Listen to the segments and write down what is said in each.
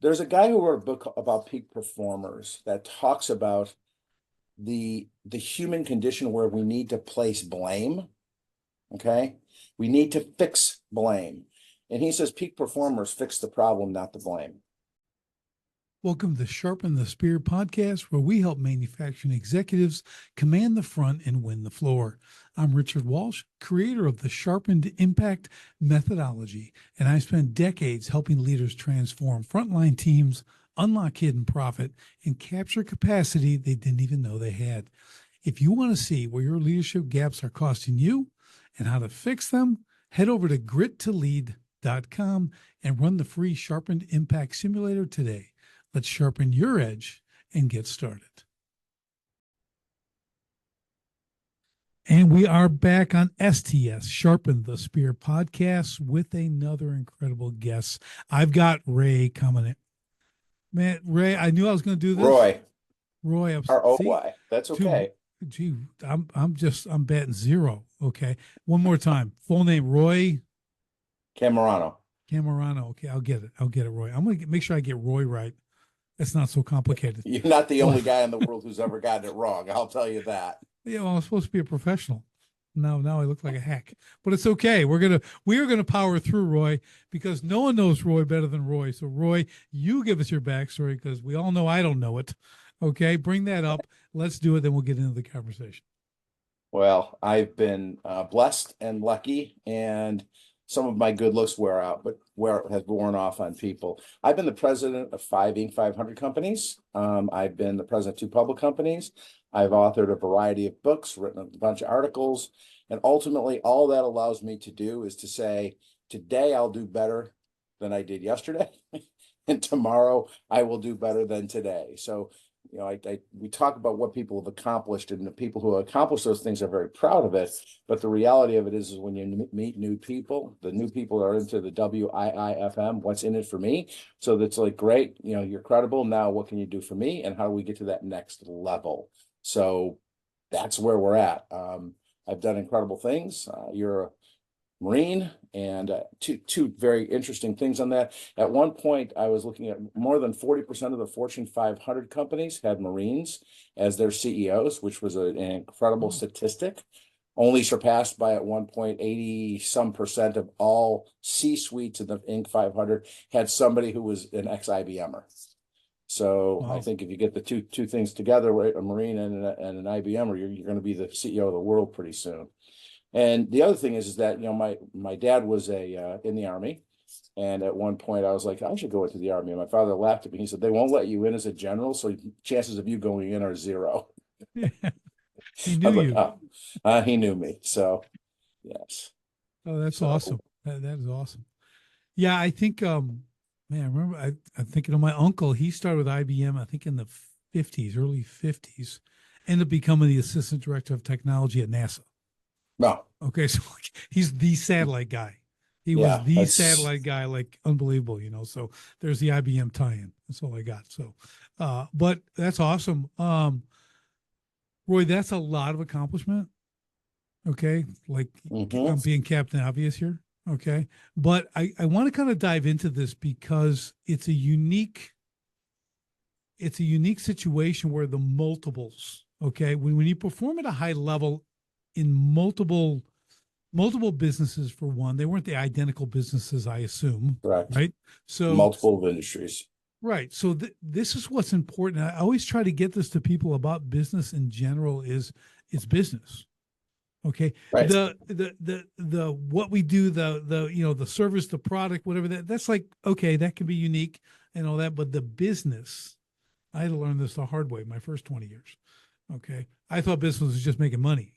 There's a guy who wrote a book about peak performers that talks about the human condition where we need to place blame. Okay. We need to fix blame. And he says peak performers fix the problem, not the blame. Welcome to Sharpen the Spear podcast, where we help manufacturing executives command the front and win the floor. I'm Richard Walsh, creator of the Sharpened Impact methodology, and I spent decades helping leaders transform frontline teams, unlock hidden profit, and capture capacity they didn't even know they had. If you want to see where your leadership gaps are costing you and how to fix them, head over to grittolead.com and run the free Sharpened Impact Simulator today. Let's sharpen your edge and get started. And we are back on STS, Sharpen the Spear podcast, with another incredible guest. I've got Ray coming in. Man, Ray, I knew I was going to do this. Roy, R-O-Y. That's okay. Gee, I'm batting zero. Okay. One more time. Full name, Roy Cammarano. Okay, I'll get it, Roy. I'm going to make sure I get Roy right. It's not so complicated. You're not the only guy in the world who's ever gotten it wrong. I'll tell you that. Yeah, well, I'm supposed to be a professional. Now I look like a hack, but it's okay. We are gonna power through, Roy, because no one knows Roy better than Roy. So, Roy, you give us your backstory because we all know I don't know it. Okay, bring that up. Let's do it. Then we'll get into the conversation. Well, I've been blessed and lucky, and some of my good looks wear out, but where it has worn off on people. I've been the president of 5 Inc. 500 companies. I've been the president of 2 public companies. I've authored a variety of books, written a bunch of articles, and ultimately all that allows me to do is to say, today I'll do better than I did yesterday, and tomorrow I will do better than today. So, you know, we talk about what people have accomplished, and the people who have accomplished those things are very proud of it. But the reality of it is when you meet new people, the new people are into the WIIFM, what's in it for me. So that's like, great, you know, you're credible. Now what can you do for me? And how do we get to that next level? So that's where we're at. I've done incredible things. You're a Marine, and two very interesting things on that. At one point, I was looking at more than 40% of the Fortune 500 companies had Marines as their CEOs, which was an incredible statistic, only surpassed by at one point 80-some% of all C-suites in the Inc. 500 had somebody who was an ex-IBMer. So wow. I think if you get the two things together, right, a Marine and an IBMer, you're going to be the CEO of the world pretty soon. And the other thing is that, you know, my dad was in the Army, and at one point I was like, I should go into the Army. And my father laughed at me. He said, they won't let you in as a general, so chances of you going in are 0. Yeah. He knew you. Like, oh, he knew me. So, yes. Oh, that's awesome. That is awesome. Yeah, I think, man, I remember I'm thinking of my uncle. He started with IBM, I think in the 50s, early 50s, ended up becoming the assistant director of technology at NASA. No. Okay, so he's the satellite guy. He was the satellite guy, like unbelievable, you know. So there's the IBM tie-in. That's all I got. So, but that's awesome. Roy, that's a lot of accomplishment. Okay, like I'm being Captain Obvious here. Okay, but I want to kind of dive into this because it's a unique situation where the multiples. Okay, when you perform at a high level in multiple businesses, for one, they weren't the identical businesses, I assume. Right. So multiple industries. Right. So this is what's important. I always try to get this to people about business in general is it's business. Okay. Right. The what we do, the you know, the service, the product, whatever that's like, okay, that can be unique and all that. But the business, I had to learn this the hard way my first 20 years. Okay. I thought business was just making money.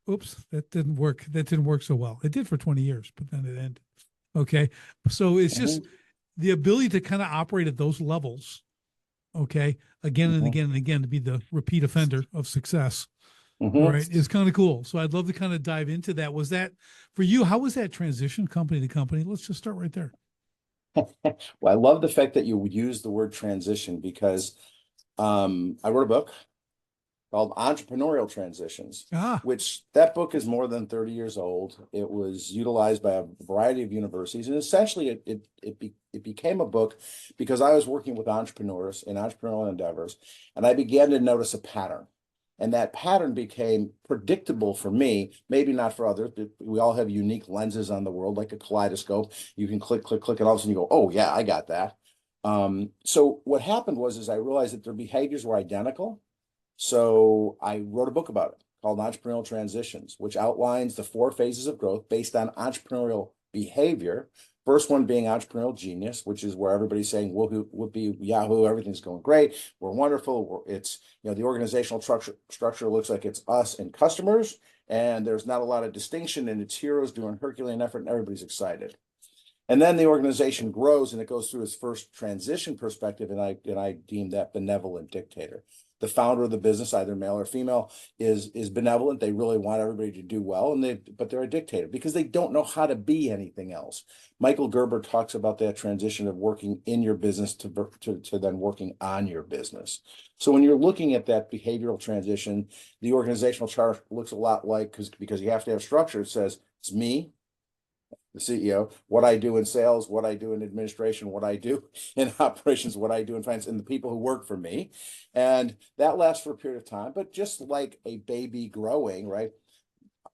Oops, that didn't work. That didn't work so well. It did for 20 years, but then it ended. Okay. So it's just the ability to kind of operate at those levels. Okay. Again and again and again, to be the repeat offender of success. Right. Is kind of cool. So I'd love to kind of dive into that. Was that for you? How was that transition company to company? Let's just start right there. Well, I love the fact that you use the word transition because I wrote a book. called Entrepreneurial Transitions, Ah, which that book is more than 30 years old. It was utilized by a variety of universities, and essentially it became a book because I was working with entrepreneurs in entrepreneurial endeavors, and I began to notice a pattern. And that pattern became predictable for me, maybe not for others, but we all have unique lenses on the world, like a kaleidoscope. You can click, click, click, and all of a sudden you go, oh yeah, I got that. So what happened was I realized that their behaviors were identical. So I wrote a book about it called Entrepreneurial Transitions, which outlines the 4 phases of growth based on entrepreneurial behavior. First one being entrepreneurial genius, which is where everybody's saying, woohoo, whoopee, yahoo, everything's going great. We're wonderful. It's, the organizational structure looks like it's us and customers, and there's not a lot of distinction, and it's heroes doing Herculean effort, and everybody's excited. And then the organization grows and it goes through its first transition perspective, and I deem that benevolent dictator. The founder of the business, either male or female, is benevolent. They really want everybody to do well, but they're a dictator because they don't know how to be anything else. Michael Gerber talks about that transition of working in your business to then working on your business. So when you're looking at that behavioral transition, the organizational chart looks a lot like, because you have to have structure. It says it's me, the CEO, what I do in sales, what I do in administration, what I do in operations, what I do in finance, and the people who work for me. And that lasts for a period of time. But just like a baby growing, right?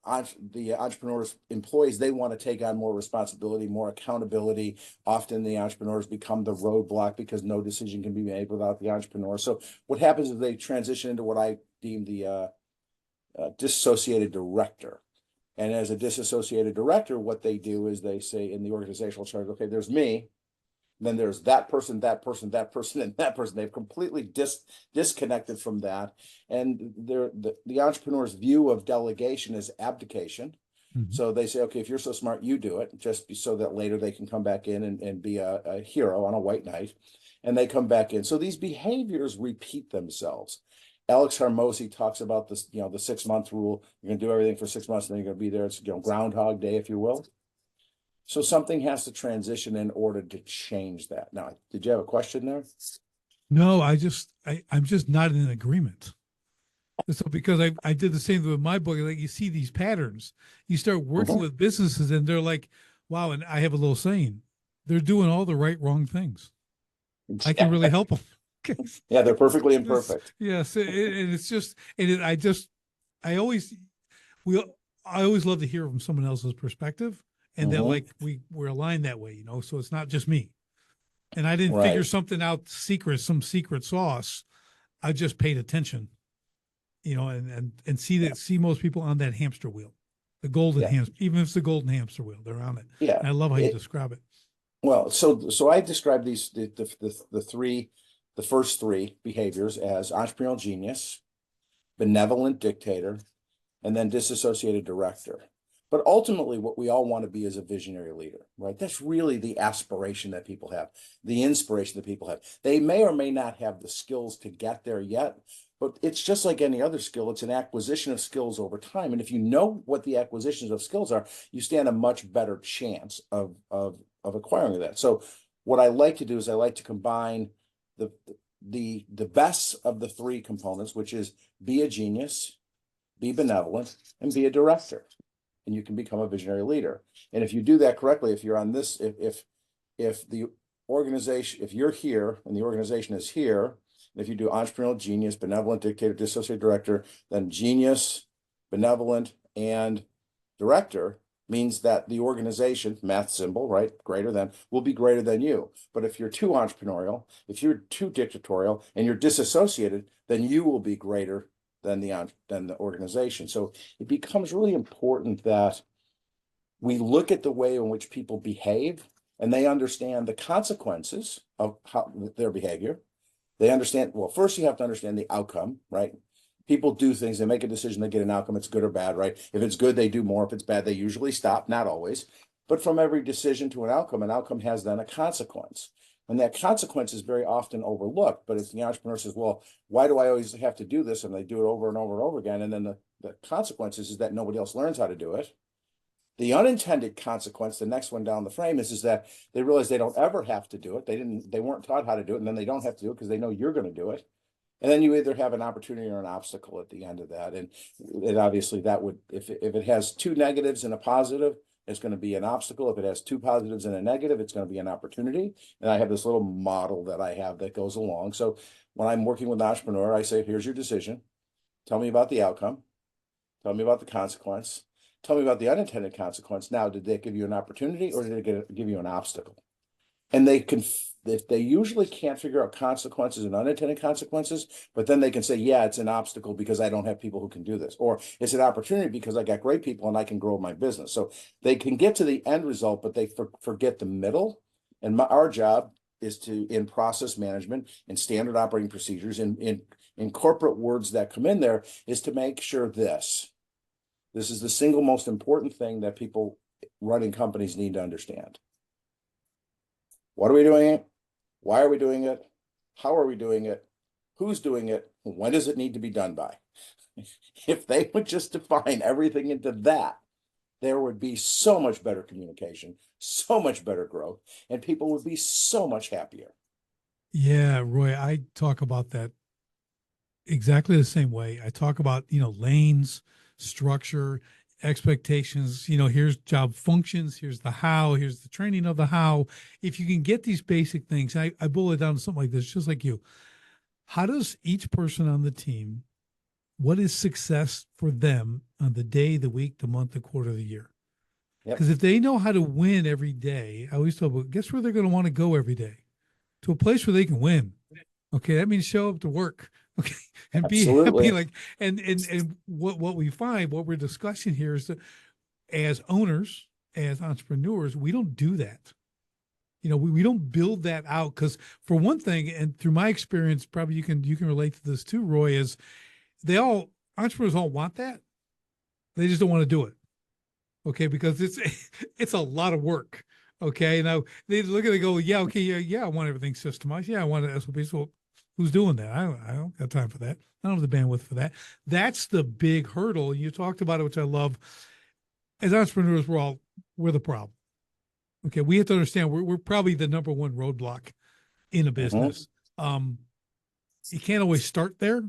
The entrepreneurs, employees, they want to take on more responsibility, more accountability. Often the entrepreneurs become the roadblock because no decision can be made without the entrepreneur. So what happens is they transition into what I deem the dissociated director. And as a disassociated director, what they do is they say in the organizational chart, okay, there's me, then there's that person, that person, that person, and that person. They've completely disconnected from that. And the entrepreneur's view of delegation is abdication. mhm. So they say, okay, if you're so smart, you do it, just so that later they can come back in and be a hero on a white knight. And they come back in. So these behaviors repeat themselves. Alex Hormozi talks about this, the 6-month rule. You're going to do everything for 6 months, and then you're going to be there. It's, Groundhog Day, if you will. So something has to transition in order to change that. Now, did you have a question there? No, I'm just not in agreement. So because I did the same thing with my book, like you see these patterns, you start working with businesses and they're like, wow. And I have a little saying, they're doing all the right, wrong things. I can really help them. Yeah, they're perfectly imperfect. Yes. And it's just, I always, I always love to hear from someone else's perspective, and that like we're aligned that way, so it's not just me. And I didn't figure Right. something out some secret sauce. I just paid attention, and see most people on that hamster wheel, the golden Yeah. hamster, even if it's the golden hamster wheel, they're on it. Yeah. And I love how you describe it. Well, so I describe the first three behaviors as entrepreneurial genius, benevolent dictator, and then disassociated director. But ultimately, what we all want to be is a visionary leader, right? That's really the aspiration that people have, the inspiration that people have. They may or may not have the skills to get there yet, but it's just like any other skill. It's an acquisition of skills over time. And if you know what the acquisitions of skills are, you stand a much better chance of acquiring that. So what I like to do is I like to combine the best of the 3 components, which is be a genius, be benevolent, and be a director. And you can become a visionary leader. And if you do that correctly, if you're on this, if the organization, if you're here and the organization is here, if you do entrepreneurial genius, benevolent dictator, dissociated director, then genius, benevolent, and director means that the organization, math symbol, right, greater than, will be greater than you. But if you're too entrepreneurial, if you're too dictatorial, and you're disassociated, then you will be greater than the organization. So it becomes really important that we look at the way in which people behave, and they understand the consequences of their behavior. They understand, well, first you have to understand the outcome, right? People do things, they make a decision, they get an outcome, it's good or bad, right? If it's good, they do more. If it's bad, they usually stop, not always. But from every decision to an outcome has then a consequence. And that consequence is very often overlooked. But if the entrepreneur says, well, why do I always have to do this? And they do it over and over and over again. And then the consequence is that nobody else learns how to do it. The unintended consequence, the next one down the frame, is that they realize they don't ever have to do it. They weren't taught how to do it, and then they don't have to do it because they know you're going to do it. And then you either have an opportunity or an obstacle at the end of that. And obviously that would, if it has two negatives and a positive, it's going to be an obstacle. If it has two positives and a negative, it's going to be an opportunity. And I have this little model that I have that goes along. So when I'm working with an entrepreneur, I say, here's your decision. Tell me about the outcome. Tell me about the consequence. Tell me about the unintended consequence. Now, did they give you an opportunity or did it give you an obstacle? And they usually can't figure out consequences and unintended consequences, but then they can say, yeah, it's an obstacle because I don't have people who can do this, or it's an opportunity because I got great people and I can grow my business. So they can get to the end result, but they forget the middle. And our job is to, in process management and standard operating procedures, in corporate words that come in there, is to make sure this is the single most important thing that people running companies need to understand. What are we doing it? Why are we doing it? How are we doing it? Who's doing it? When does it need to be done by? If they would just define everything into that, there would be so much better communication, so much better growth, and people would be so much happier. Yeah, Roy, I talk about that exactly the same way. I talk about, lanes, structure, expectations. Here's job functions, here's the how, here's the training of the how. If you can get these basic things, I boil it down to something like this, just like you. How does each person on the team, what is success for them on the day, the week, the month, the quarter, the year? Because if they know how to win every day, I always tell them, guess where they're going to want to go every day? To a place where they can win. Okay, that means show up to work. Okay, and be happy. Like, and what we find, what we're discussing here is that as owners, as entrepreneurs, we don't do that. We don't build that out because, for one thing, and through my experience, probably you can relate to this too, Roy, is entrepreneurs all want that. They just don't want to do it. Okay, because it's a lot of work. Okay, now they look at it and go, yeah, okay, yeah, I want everything systemized. Yeah, I want an SOP. So who's doing that? I don't got time for that. I don't have the bandwidth for that. That's the big hurdle. You talked about it, which I love. As entrepreneurs, we're the problem. Okay, we have to understand we're probably the number one roadblock in a business. You can't always start there,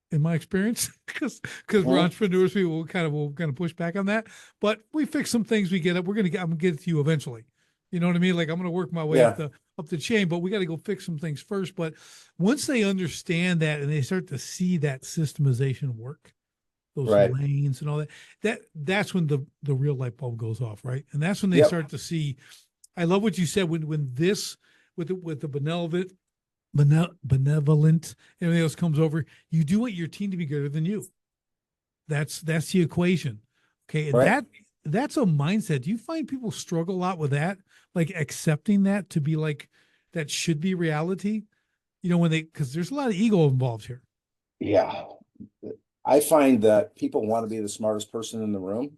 in my experience, because we're entrepreneurs, we will kind of push back on that. But we fix some things. I'm gonna get it to you eventually. You know what I mean? Like, I'm gonna work my way up the chain, but we got to go fix some things first. But once they understand that and they start to see that systemization work, those lanes and all that's when the real light bulb goes off, right? And that's when they start to see. I love what you said when this with the benevolent, everything else comes over. You do want your team to be greater than you. That's the equation. Okay. And that's a mindset. Do you find people struggle a lot with that? Like accepting that to be like, that should be reality, because there's a lot of ego involved here. Yeah. I find that people want to be the smartest person in the room.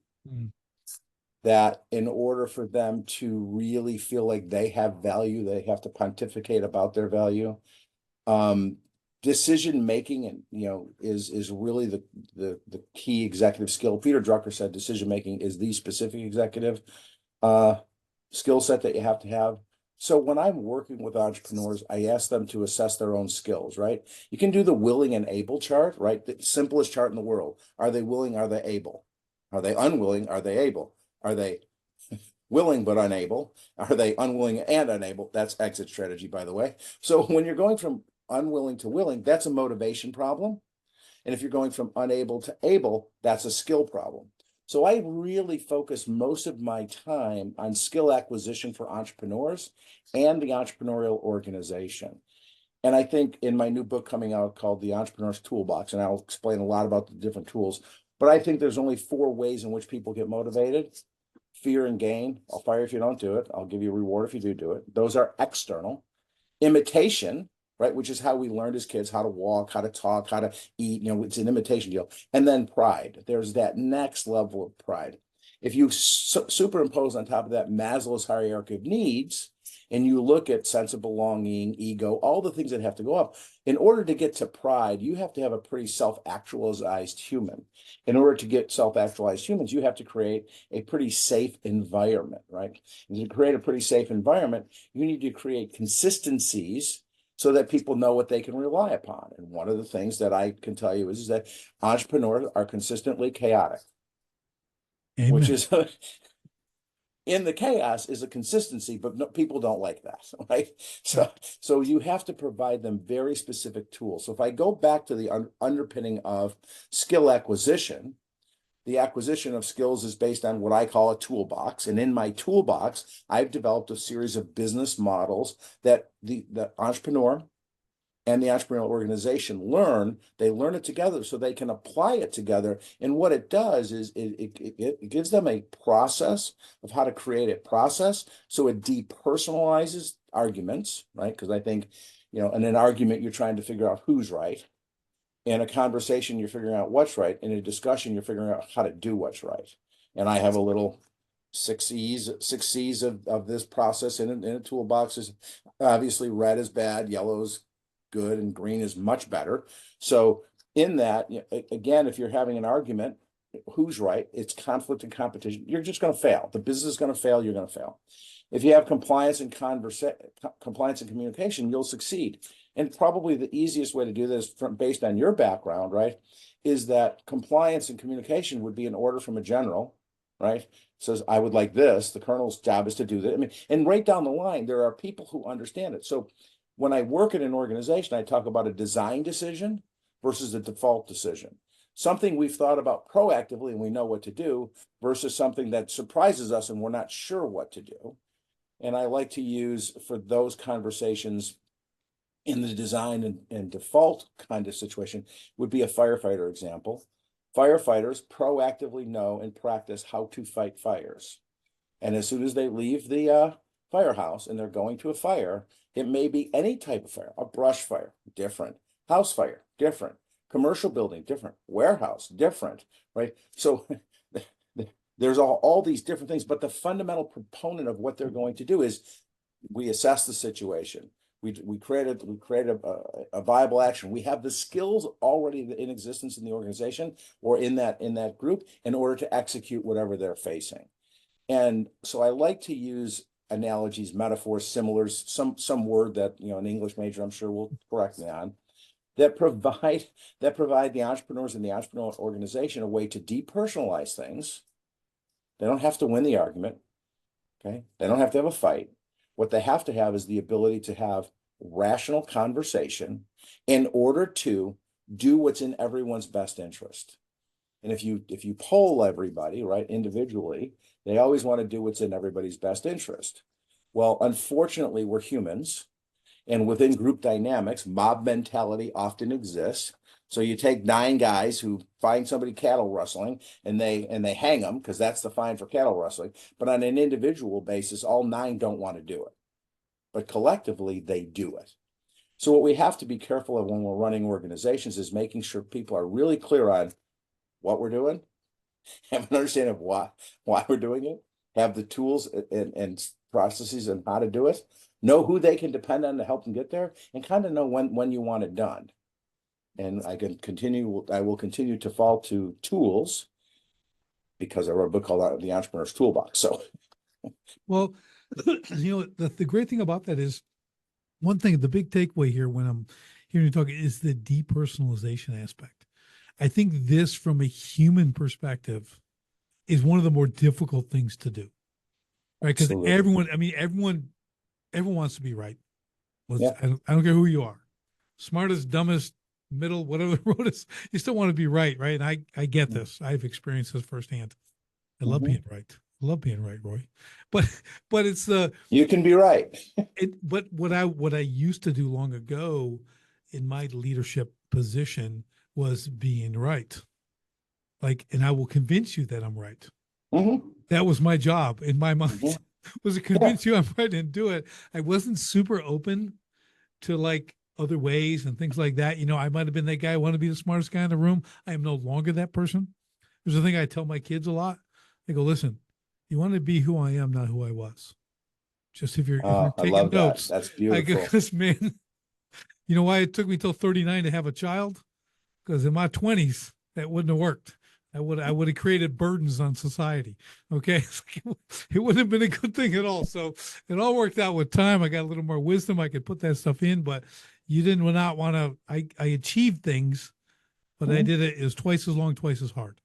That in order for them to really feel like they have value, they have to pontificate about their value. Decision making, and is really the key executive skill. Peter Drucker said decision making is the specific executive skill set that you have to have. So when I'm working with entrepreneurs, I ask them to assess their own skills, right? You can do the willing and able chart, right? The simplest chart in the world. Are they willing? Are they able? Are they unwilling? Are they able? Are they willing but unable? Are they unwilling and unable? That's exit strategy, by the way. So when you're going from unwilling to willing, that's a motivation problem. And if you're going from unable to able, that's a skill problem. So I really focus most of my time on skill acquisition for entrepreneurs and the entrepreneurial organization. And I think in my new book coming out called The Entrepreneur's Toolbox, and I'll explain a lot about the different tools, but I think there's only 4 ways in which people get motivated. Fear and gain. I'll fire if you don't do it. I'll give you a reward if you do it. Those are external. Imitation, right? Which is how we learned as kids how to walk, how to talk, how to eat. It's an imitation deal. And then pride. There's that next level of pride. If you superimpose on top of that Maslow's hierarchy of needs, and you look at sense of belonging, ego, all the things that have to go up, in order to get to pride, you have to have a pretty self-actualized human. In order to get self-actualized humans, you have to create a pretty safe environment, right? And to create a pretty safe environment, you need to create consistencies so that people know what they can rely upon. And one of the things that I can tell you is that entrepreneurs are consistently chaotic, which Amen. is in the chaos is a consistency, but no, people don't like that, right? So you have to provide them very specific tools. So if I go back to the underpinning of skill acquisition, the acquisition of skills is based on what I call a toolbox. And in my toolbox, I've developed a series of business models that the entrepreneur and the entrepreneurial organization learn. They learn it together so they can apply it together. And what it does is it gives them a process of how to create a process. So it depersonalizes arguments, right? Because I think, in an argument, you're trying to figure out who's right. In a conversation, you're figuring out what's right. In a discussion, you're figuring out how to do what's right. And I have a little six C's of this process in a toolbox. Is obviously red is bad, yellow is good, and green is much better. So in that, again, if you're having an argument, who's right? It's conflict and competition. You're just going to fail. The business is going to fail. You're going to fail. If you have compliance and communication, you'll succeed. And probably the easiest way to do this based on your background, right, is that compliance and communication would be an order from a general, right? Says, I would like this. The colonel's job is to do that. I mean, and right down the line, there are people who understand it. So when I work in an organization, I talk about a design decision versus a default decision. Something we've thought about proactively and we know what to do versus something that surprises us and we're not sure what to do. And I like to use for those conversations in the design and default kind of situation would be a firefighter example. Firefighters proactively know and practice how to fight fires. And as soon as they leave the firehouse and they're going to a fire, it may be any type of fire, a brush fire, different, house fire, different, commercial building, different, warehouse, different, right? So there's all these different things, but the fundamental component of what they're going to do is we assess the situation. We created a viable action. We have the skills already in existence in the organization or in that group in order to execute whatever they're facing. And so I like to use analogies, metaphors, similars, some word that an English major I'm sure will correct me on, that provide the entrepreneurs and the entrepreneurial organization a way to depersonalize things. They don't have to win the argument. Okay. They don't have to have a fight. What they have to have is the ability to have rational conversation in order to do what's in everyone's best interest. And if you poll everybody, right, individually, they always want to do what's in everybody's best interest. Well, unfortunately, we're humans, and within group dynamics, mob mentality often exists. So you take 9 guys who find somebody cattle rustling and they hang them because that's the fine for cattle rustling. But on an individual basis, all 9 don't want to do it. But collectively, they do it. So what we have to be careful of when we're running organizations is making sure people are really clear on what we're doing, have an understanding of why we're doing it, have the tools and processes and how to do it, know who they can depend on to help them get there, and kind of know when you want it done. And I will continue to fall to tools because I wrote a book called The Entrepreneur's Toolbox. So, well, the great thing about that is one thing, the big takeaway here when I'm hearing you talk is the depersonalization aspect. I think this from a human perspective is one of the more difficult things to do, right? Because everyone wants to be right. Yeah. I don't care who you are, smartest, dumbest, middle, whatever the road is, you still want to be right, right? And I get this. I've experienced this firsthand. I love being right. I love being right, Roy. But it's you can be right. But what I used to do long ago in my leadership position was being right. And I will convince you that I'm right. That was my job in my mind, was to convince you I'm right and do it. I wasn't super open to other ways and things like that. I might have been that guy, I want to be the smartest guy in the room. I am no longer that person. There's a thing I tell my kids a lot. I go, listen, you want to be who I am, not who I was. Just if you're taking notes. That's beautiful. I go, because man, you know why it took me till 39 to have a child? Because in my 20s, that wouldn't have worked. I would have created burdens on society. Okay. It wouldn't have been a good thing at all. So it all worked out with time. I got a little more wisdom. I could put that stuff in, but you did not want to, I achieved things, but I Mhm. did it. It was twice as long, twice as hard.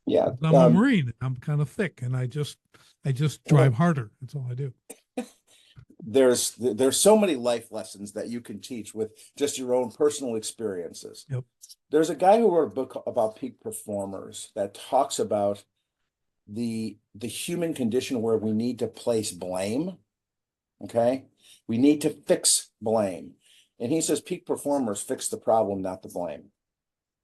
Yeah. I'm a Marine. I'm kind of thick and I just drive Well, harder. That's all I do. there's so many life lessons that you can teach with just your own personal experiences. Yep. There's a guy who wrote a book about peak performers that talks about the human condition where we need to place blame. Okay. We need to fix blame. And he says peak performers fix the problem, not the blame.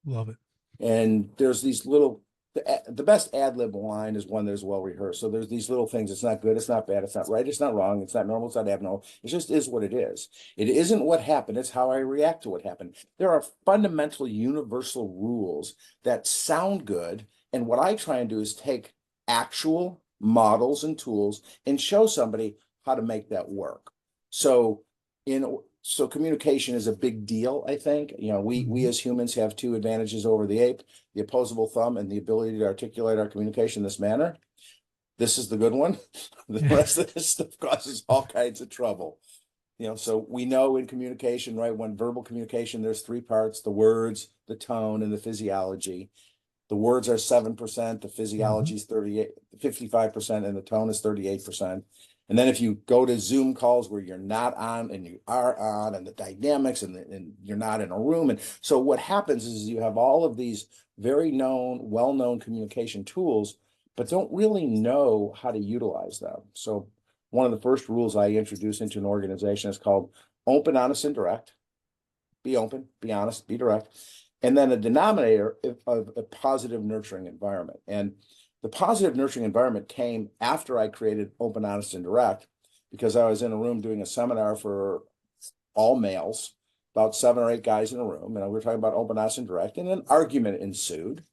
Love it. And there's these little, the best ad lib line is one that's well rehearsed. So there's these little things. It's not good. It's not bad. It's not right. It's not wrong. It's not normal. It's not abnormal. It just is what it is. It isn't what happened. It's how I react to what happened. There are fundamental universal rules that sound good. And what I try and do is take actual models and tools and show somebody how to make that work. So so communication is a big deal, I think. You know, we as humans have two advantages over the ape: the opposable thumb and the ability to articulate our communication in this manner. This is the good one. The rest of this stuff causes all kinds of trouble. You know, so we know in communication, right, when verbal communication, there's three parts: the words, the tone, and the physiology. The words are 7%, the physiology is 55%, and the tone is 38%. And then if you go to Zoom calls where you're not on and you are on, and the dynamics, and you're not in a room. And so what happens is you have all of these very known, well-known communication tools, but don't really know how to utilize them. So one of the first rules I introduce into an organization is called open, honest, and direct. Be open, be honest, be direct. And then a denominator of a positive, nurturing environment. And the positive, nurturing environment came after I created open, honest, and direct, because I was in a room doing a seminar for all males, about 7 or 8 guys in a room, and we were talking about open, honest, and direct, and an argument ensued.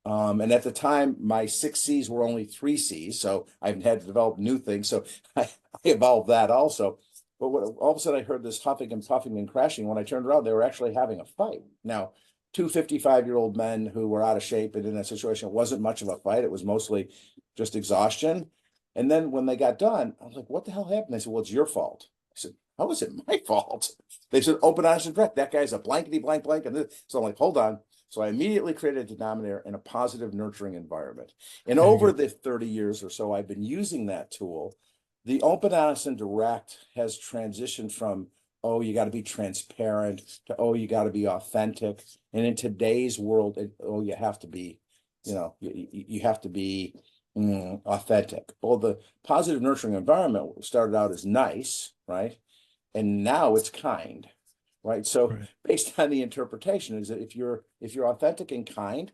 And at the time, my 6 C's were only 3 C's, so I had to develop new things. So I evolved that also. But all of a sudden, I heard this huffing and puffing and crashing. When I turned around, they were actually having a fight. Now, two 55-year-old men who were out of shape, and in that situation, it wasn't much of a fight. It was mostly just exhaustion. And then when they got done, I was like, what the hell happened? They said, well, it's your fault. I said, how is it my fault? They said, open, honest, and direct. That guy's a blankety blank blank. And so I'm like, hold on. So I immediately created a denominator in a positive, nurturing environment. And over the 30 years or so I've been using that tool, the open, honest, and direct has transitioned from, oh, you got to be transparent, to, oh, you got to be authentic. And in today's world, oh, you have to be, you have to be authentic. Well, the positive, nurturing environment started out as nice, right? And now it's kind, right? So based on the interpretation is that if you're authentic and kind,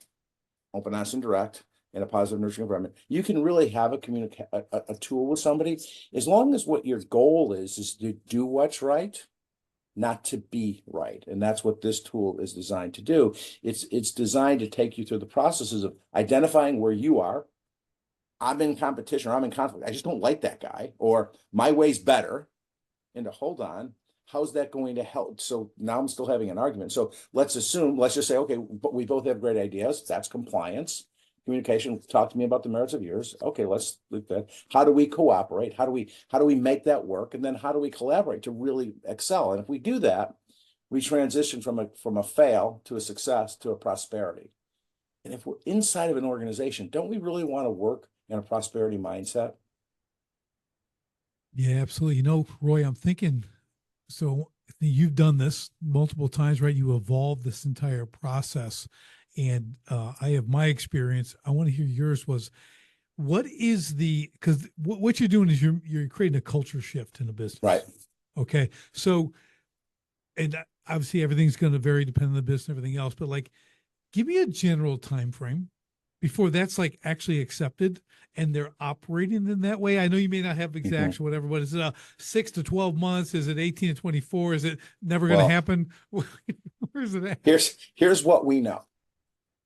open, honest, and direct, in a positive, nurturing environment, you can really have a tool with somebody, as long as what your goal is to do what's right, not to be right. And that's what this tool is designed to do. It's designed to take you through the processes of identifying where you are. I'm in competition, or I'm in conflict. I just don't like that guy, or my way's better. And to hold on, how's that going to help? So now I'm still having an argument. So let's just say, okay, but we both have great ideas. That's compliance. Communication, talk to me about the merits of yours. Okay, let's look at that. How do we cooperate? How do we make that work? And then how do we collaborate to really excel? And if we do that, we transition from a fail to a success to a prosperity. And if we're inside of an organization, don't we really want to work in a prosperity mindset? Yeah, absolutely. Roy, I'm thinking, so you've done this multiple times, right? You evolved this entire process. And I have my experience. I want to hear yours. What is because what you're doing is you're creating a culture shift in a business. Right. Okay. So, and obviously everything's going to vary depending on the business and everything else, but like, give me a general time frame before that's like actually accepted and they're operating in that way. I know you may not have exact or whatever, but is it 6 to 12 months? Is it 18 to 24? Is it never going to happen? Where's it at? Here's what we know.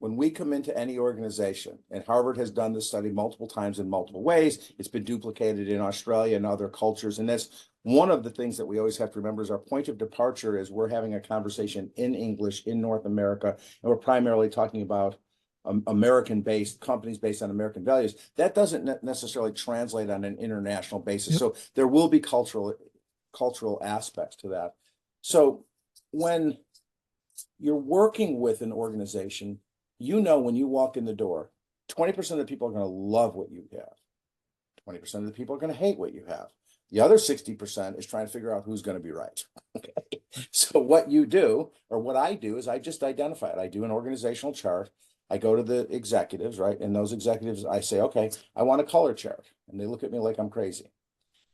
When we come into any organization, and Harvard has done this study multiple times in multiple ways, it's been duplicated in Australia and other cultures. And that's one of the things that we always have to remember is our point of departure is we're having a conversation in English in North America, and we're primarily talking about American-based companies based on American values, that doesn't necessarily translate on an international basis. Yep. So there will be cultural aspects to that. So when you're working with an organization, you know, when you walk in the door, 20% of the people are going to love what you have. 20% of the people are going to hate what you have. The other 60% is trying to figure out who's going to be right. Okay. So what you do, or what I do, is I just identify it. I do an organizational chart. I go to the executives, right? And those executives, I say, okay, I want a color chart. And they look at me like I'm crazy.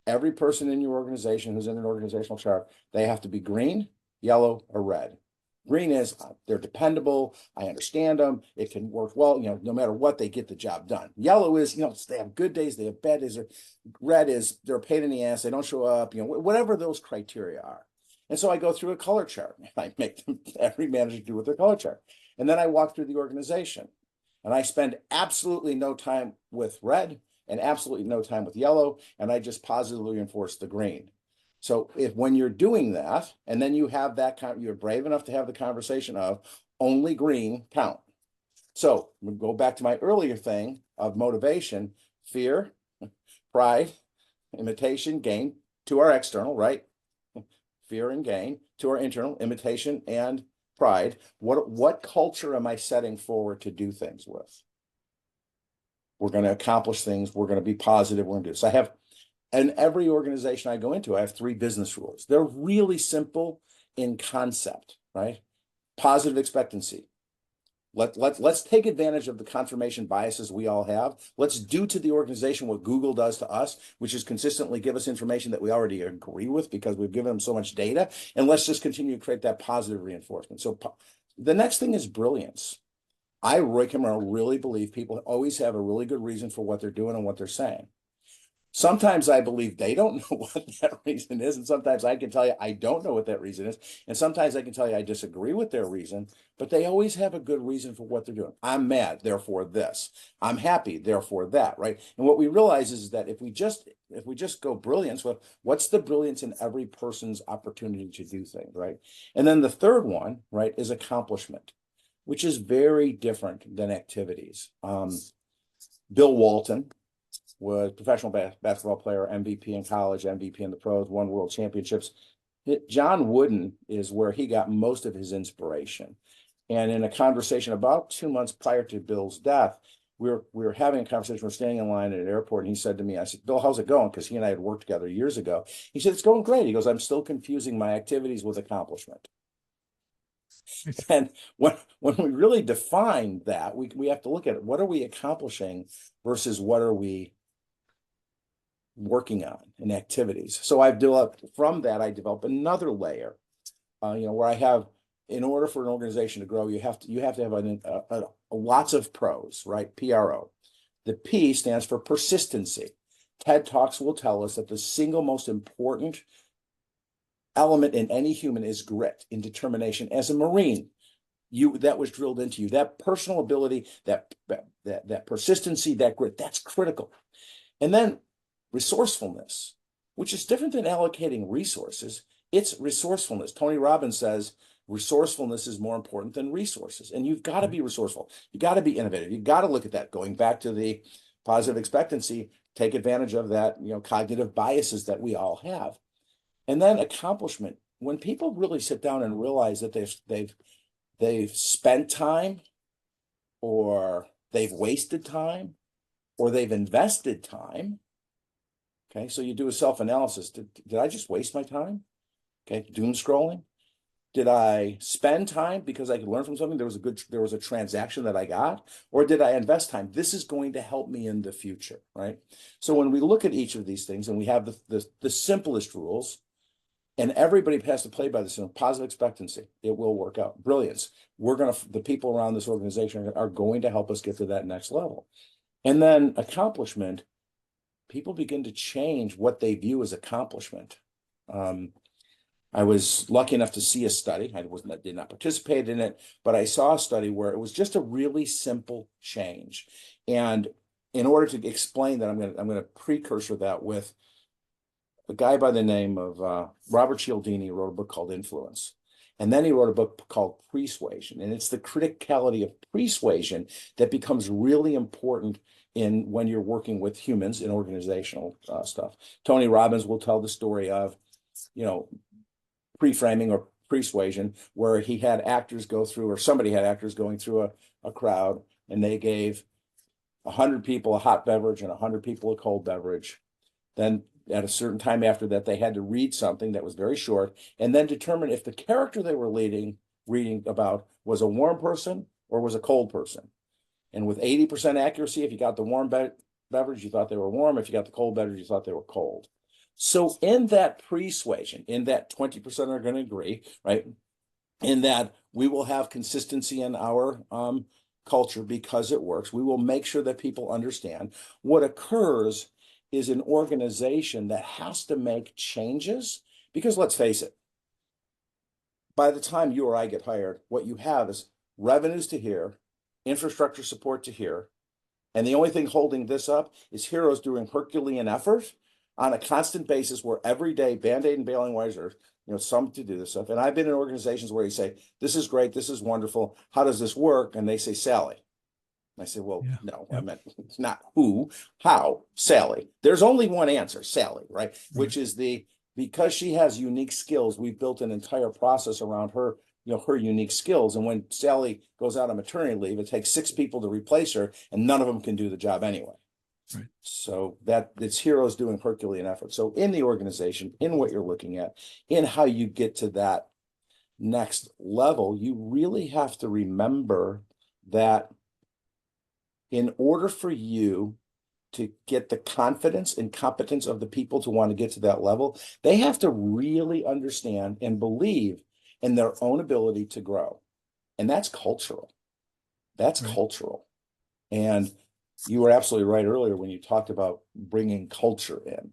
Every person in your organization who's in an organizational chart, they have to be green, yellow, or red. Green is they're dependable. I understand them. It can work well. You know, no matter what, they get the job done. Yellow is, you know, they have good days, they have bad days. Red is they're a pain in the ass. They don't show up. You know, whatever those criteria are. And so I go through a color chart. I make them, every manager do with their color chart, and then I walk through the organization, and I spend absolutely no time with red and absolutely no time with yellow, and I just positively reinforce the green. So if when you're doing that, and then you have that you're brave enough to have the conversation of only green count. So we go back to my earlier thing of motivation, fear, pride, imitation, gain to our external, right? Fear and gain to our internal, imitation and pride. What culture am I setting forward to do things with? We're going to accomplish things. We're going to be positive. We're going to do this. I have, in every organization I go into, I have 3 business rules. They're really simple in concept, right? Positive expectancy. Let's take advantage of the confirmation biases we all have. Let's do to the organization what Google does to us, which is consistently give us information that we already agree with because we've given them so much data. And let's just continue to create that positive reinforcement. So the next thing is brilliance. I, Roy Cammarano, really believe people always have a really good reason for what they're doing and what they're saying. Sometimes I believe they don't know what that reason is. And sometimes I can tell you I don't know what that reason is. And sometimes I can tell you I disagree with their reason, but they always have a good reason for what they're doing. I'm mad, therefore this. I'm happy, therefore that, right? And what we realize is that if we just go brilliance, well, what's the brilliance in every person's opportunity to do things, right? And then the third one, right, is accomplishment, which is very different than activities. Bill Walton was professional basketball player, MVP in college, MVP in the pros, won world championships. John Wooden is where he got most of his inspiration. And in a conversation about 2 months prior to Bill's death, we were having a conversation. We're standing in line at an airport, and he said to me, I said, Bill, how's it going? Because he and I had worked together years ago. He said, it's going great. He goes, I'm still confusing my activities with accomplishment. And when we really define that, we have to look at it. What are we accomplishing versus what are we working on in activities? So I've developed from that, I developed another layer, where I have, in order for an organization to grow, you have to have lots of pros, right? PRO. The P stands for persistency. TED Talks will tell us that the single most important element in any human is grit and determination. As a Marine, that was drilled into you. That personal ability, that persistency, that grit, that's critical. And then resourcefulness, which is different than allocating resources. It's resourcefulness. Tony Robbins says resourcefulness is more important than resources. And you've got to be resourceful. You got to be innovative. You got to look at that. Going back to the positive expectancy, take advantage of that, cognitive biases that we all have. And then accomplishment. When people really sit down and realize that they've spent time, or they've wasted time, or they've invested time. Okay, so you do a self-analysis. Did I just waste my time? Okay, doom scrolling. Did I spend time because I could learn from something? There was a transaction that I got, or did I invest time? This is going to help me in the future, right? So when we look at each of these things, and we have the simplest rules, and everybody has to play by this, positive expectancy, it will work out. Brilliance. The people around this organization are going to help us get to that next level. And then accomplishment, people begin to change what they view as accomplishment. I was lucky enough to see a study. I did not participate in it, but I saw a study where it was just a really simple change. And in order to explain that, I'm going to precursor that with a guy by the name of Robert Cialdini, wrote a book called Influence. And then he wrote a book called Persuasion. And it's the criticality of persuasion that becomes really important in when you're working with humans in organizational stuff. Tony Robbins will tell the story of, pre-framing or persuasion, where he had actors go through, or somebody had actors going through a crowd, and they gave 100 people a hot beverage and 100 people a cold beverage. Then at a certain time after that, they had to read something that was very short and then determine if the character they were reading about was a warm person or was a cold person. And with 80% accuracy, if you got the warm beverage, you thought they were warm. If you got the cold beverage, you thought they were cold. So in that persuasion, in that 20% are going to agree, right? In that we will have consistency in our culture because it works. We will make sure that people understand. What occurs is an organization that has to make changes, because let's face it, by the time you or I get hired, what you have is revenues to here, infrastructure support to here, and the only thing holding this up is heroes doing Herculean effort on a constant basis, where every day Band-Aid and bailing wires are, some to do this stuff. And I've been in organizations where you say, this is great, this is wonderful, how does this work? And they say, Sally. I say, well, Yeah. no, Yep. I meant it's not who, how, Sally. There's only one answer, Sally, right? Which is because she has unique skills, we've built an entire process around her, her unique skills. And when Sally goes out on maternity leave, it takes 6 people to replace her, and none of them can do the job anyway. Right. So that it's heroes doing Herculean effort. So in the organization, in what you're looking at, in how you get to that next level, you really have to remember that in order for you to get the confidence and competence of the people to want to get to that level, they have to really understand and believe in their own ability to grow. And that's cultural. That's Right. cultural. And you were absolutely right earlier when you talked about bringing culture in.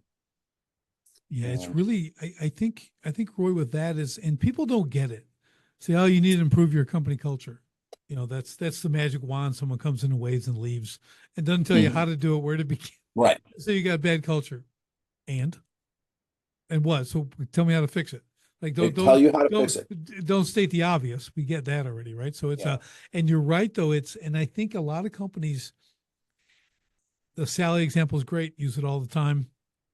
Yeah, it's really, I think Roy, with that is, and people don't get it. Say, oh, you need to improve your company culture. That's the magic wand. Someone comes in and waves and leaves and doesn't tell you how to do it, where to begin. Right. So you got bad culture. And what? So tell me how to fix it. Like, don't tell you how to fix it. Don't state the obvious. We get that already, right? So it's and you're right though. And I think a lot of companies, the Sally example is great. Use it all the time.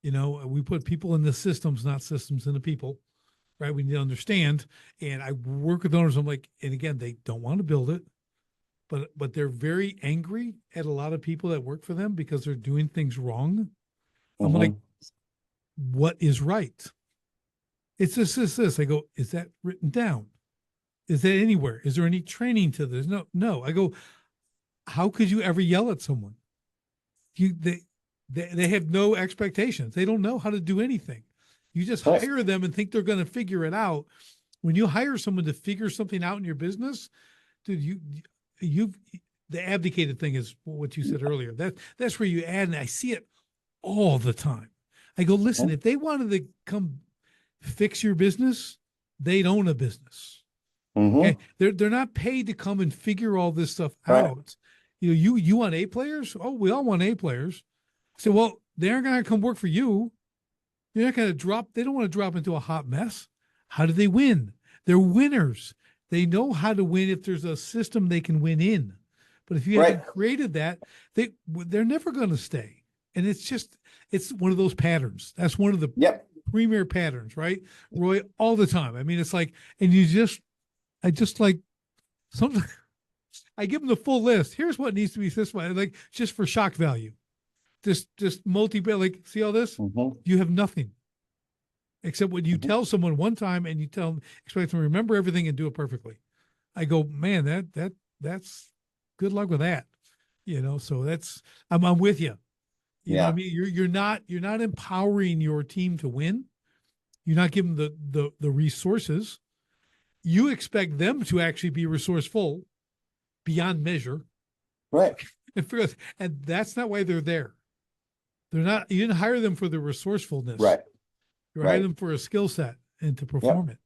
We put people in the systems, not systems in the people, right? We need to understand. And I work with owners. I'm like, and again, they don't want to build it, but they're very angry at a lot of people that work for them because they're doing things wrong. I'm like, what is right? It's this. I go, is that written down? Is that anywhere? Is there any training to this? No. I go, how could you ever yell at someone? They have no expectations. They don't know how to do anything. You just hire them and think they're going to figure it out. When you hire someone to figure something out in your business, dude, the abdicated thing is what you said earlier. That's where you add, and I see it all the time. I go, listen, if they wanted to come fix your business, they'd own a business. Okay? They're not paid to come and figure all this stuff out. You want A players? Oh, we all want A players. So, well, they aren't going to come work for you. They're not going to drop. They don't want to drop into a hot mess. How do they win? They're winners. They know how to win if there's a system they can win in. But if you haven't created that, they're never going to stay. And it's one of those patterns. That's one of the premier patterns, right? Roy, all the time. I mean, it's like, and I just like something. I give them the full list. Here's what needs to be systemized, like just for shock value. Just like, see all this? You have nothing except what you tell someone one time, and you expect them to remember everything and do it perfectly. I go, man, that's good luck with that. So I'm with you. You know what I mean? You're not empowering your team to win. You're not giving the resources. You expect them to actually be resourceful beyond measure. Right. And that's not why they're there. They're not, you didn't hire them for the resourcefulness. Right. You hired them for a skill set and to perform it.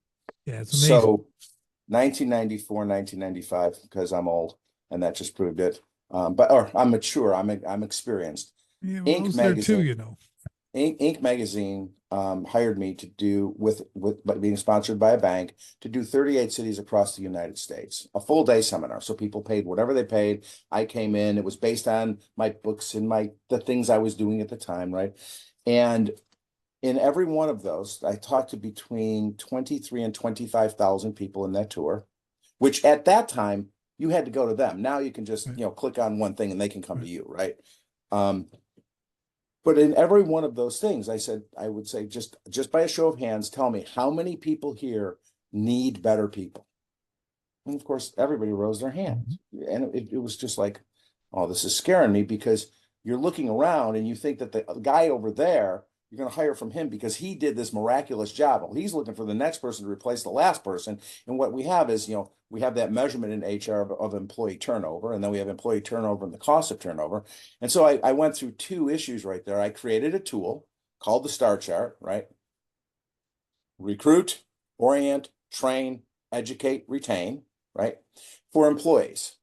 Yeah, it's amazing. So 1994, 1995, because I'm old and that just proved it. Or I'm mature, I'm experienced. Yeah, well, Inc. magazine. There too, Inc. magazine hired me to do with being sponsored by a bank to do 38 cities across the United States, a full day seminar. So people paid whatever they paid. I came in. It was based on my books and the things I was doing at the time, right? And in every one of those, I talked to between 23 and 25,000 people in that tour, which at that time you had to go to them. Now you can just, Right. click on one thing and they can come to Right. you, right? But in every one of those things, I would say, just by a show of hands, tell me how many people here need better people. And of course, everybody rose their Mhm. hands. And it was just like, oh, this is scaring me, because you're looking around and you think that the guy over there, you're going to hire from him because he did this miraculous job. Well, he's looking for the next person to replace the last person. And what we have is, we have that measurement in HR of employee turnover, and then we have employee turnover and the cost of turnover. And so I went through two issues right there. I created a tool called the STAR chart, right? Recruit, orient, train, educate, retain, right? For employees.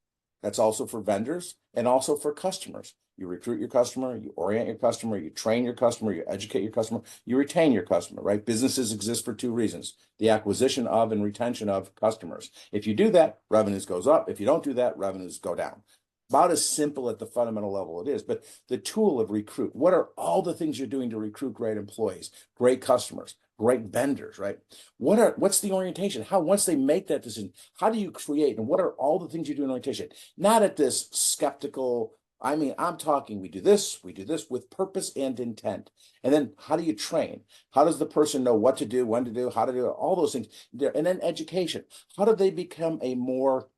That's also for vendors and also for customers. You recruit your customer, you orient your customer, you train your customer, you educate your customer, you retain your customer, right? Businesses exist for two reasons: the acquisition of and retention of customers. If you do that, revenues goes up. If you don't do that, revenues go down. About as simple at the fundamental level it is. But the tool of recruit, what are all the things you're doing to recruit great employees, great customers, great vendors, right? What's the orientation? Once they make that decision, how do you create, and what are all the things you do in orientation? Not at this skeptical, I mean, I'm talking, we do this with purpose and intent. And then how do you train? How does the person know what to do, when to do, how to do it, all those things there? And then education. How do they become a more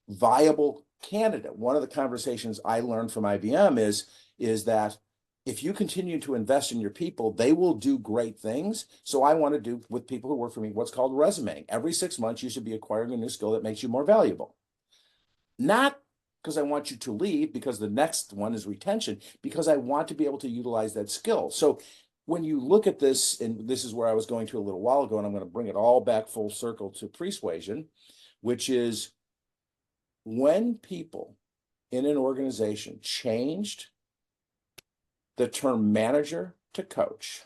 viable candidate? One of the conversations I learned from IBM is that if you continue to invest in your people, they will do great things. So I want to do with people who work for me what's called resume. Every 6 months, you should be acquiring a new skill that makes you more valuable. Not because I want you to leave, because the next one is retention, because I want to be able to utilize that skill. So when you look at this, and this is where I was going to a little while ago, and I'm going to bring it all back full circle to persuasion, which is when people in an organization changed the term manager to coach,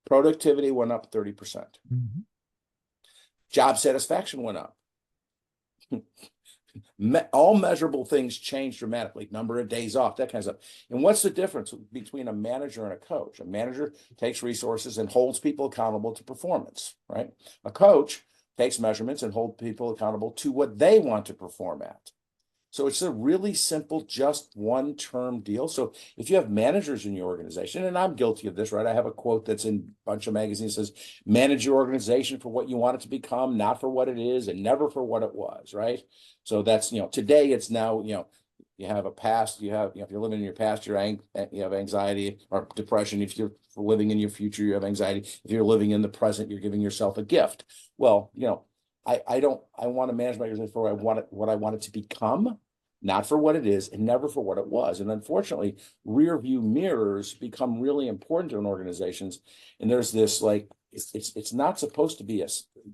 productivity went up 30%. Mhm. Job satisfaction went up. All measurable things changed dramatically. Number of days off, that kind of stuff. And what's the difference between a manager and a coach? A manager takes resources and holds people accountable to performance, right? A coach takes measurements and holds people accountable to what they want to perform at. So it's a really simple, just one term deal. So if you have managers in your organization, and I'm guilty of this, right? I have a quote that's in a bunch of magazines that says, manage your organization for what you want it to become, not for what it is, and never for what it was, right? So that's, today it's now, you have a past, if you're living in your past, you have anxiety or depression. If you're living in your future, you have anxiety. If you're living in the present, you're giving yourself a gift. Well, I want to manage my organization for what I want it to become, not for what it is, and never for what it was. And unfortunately, rear view mirrors become really important in organizations. And there's this, like, it's not supposed to be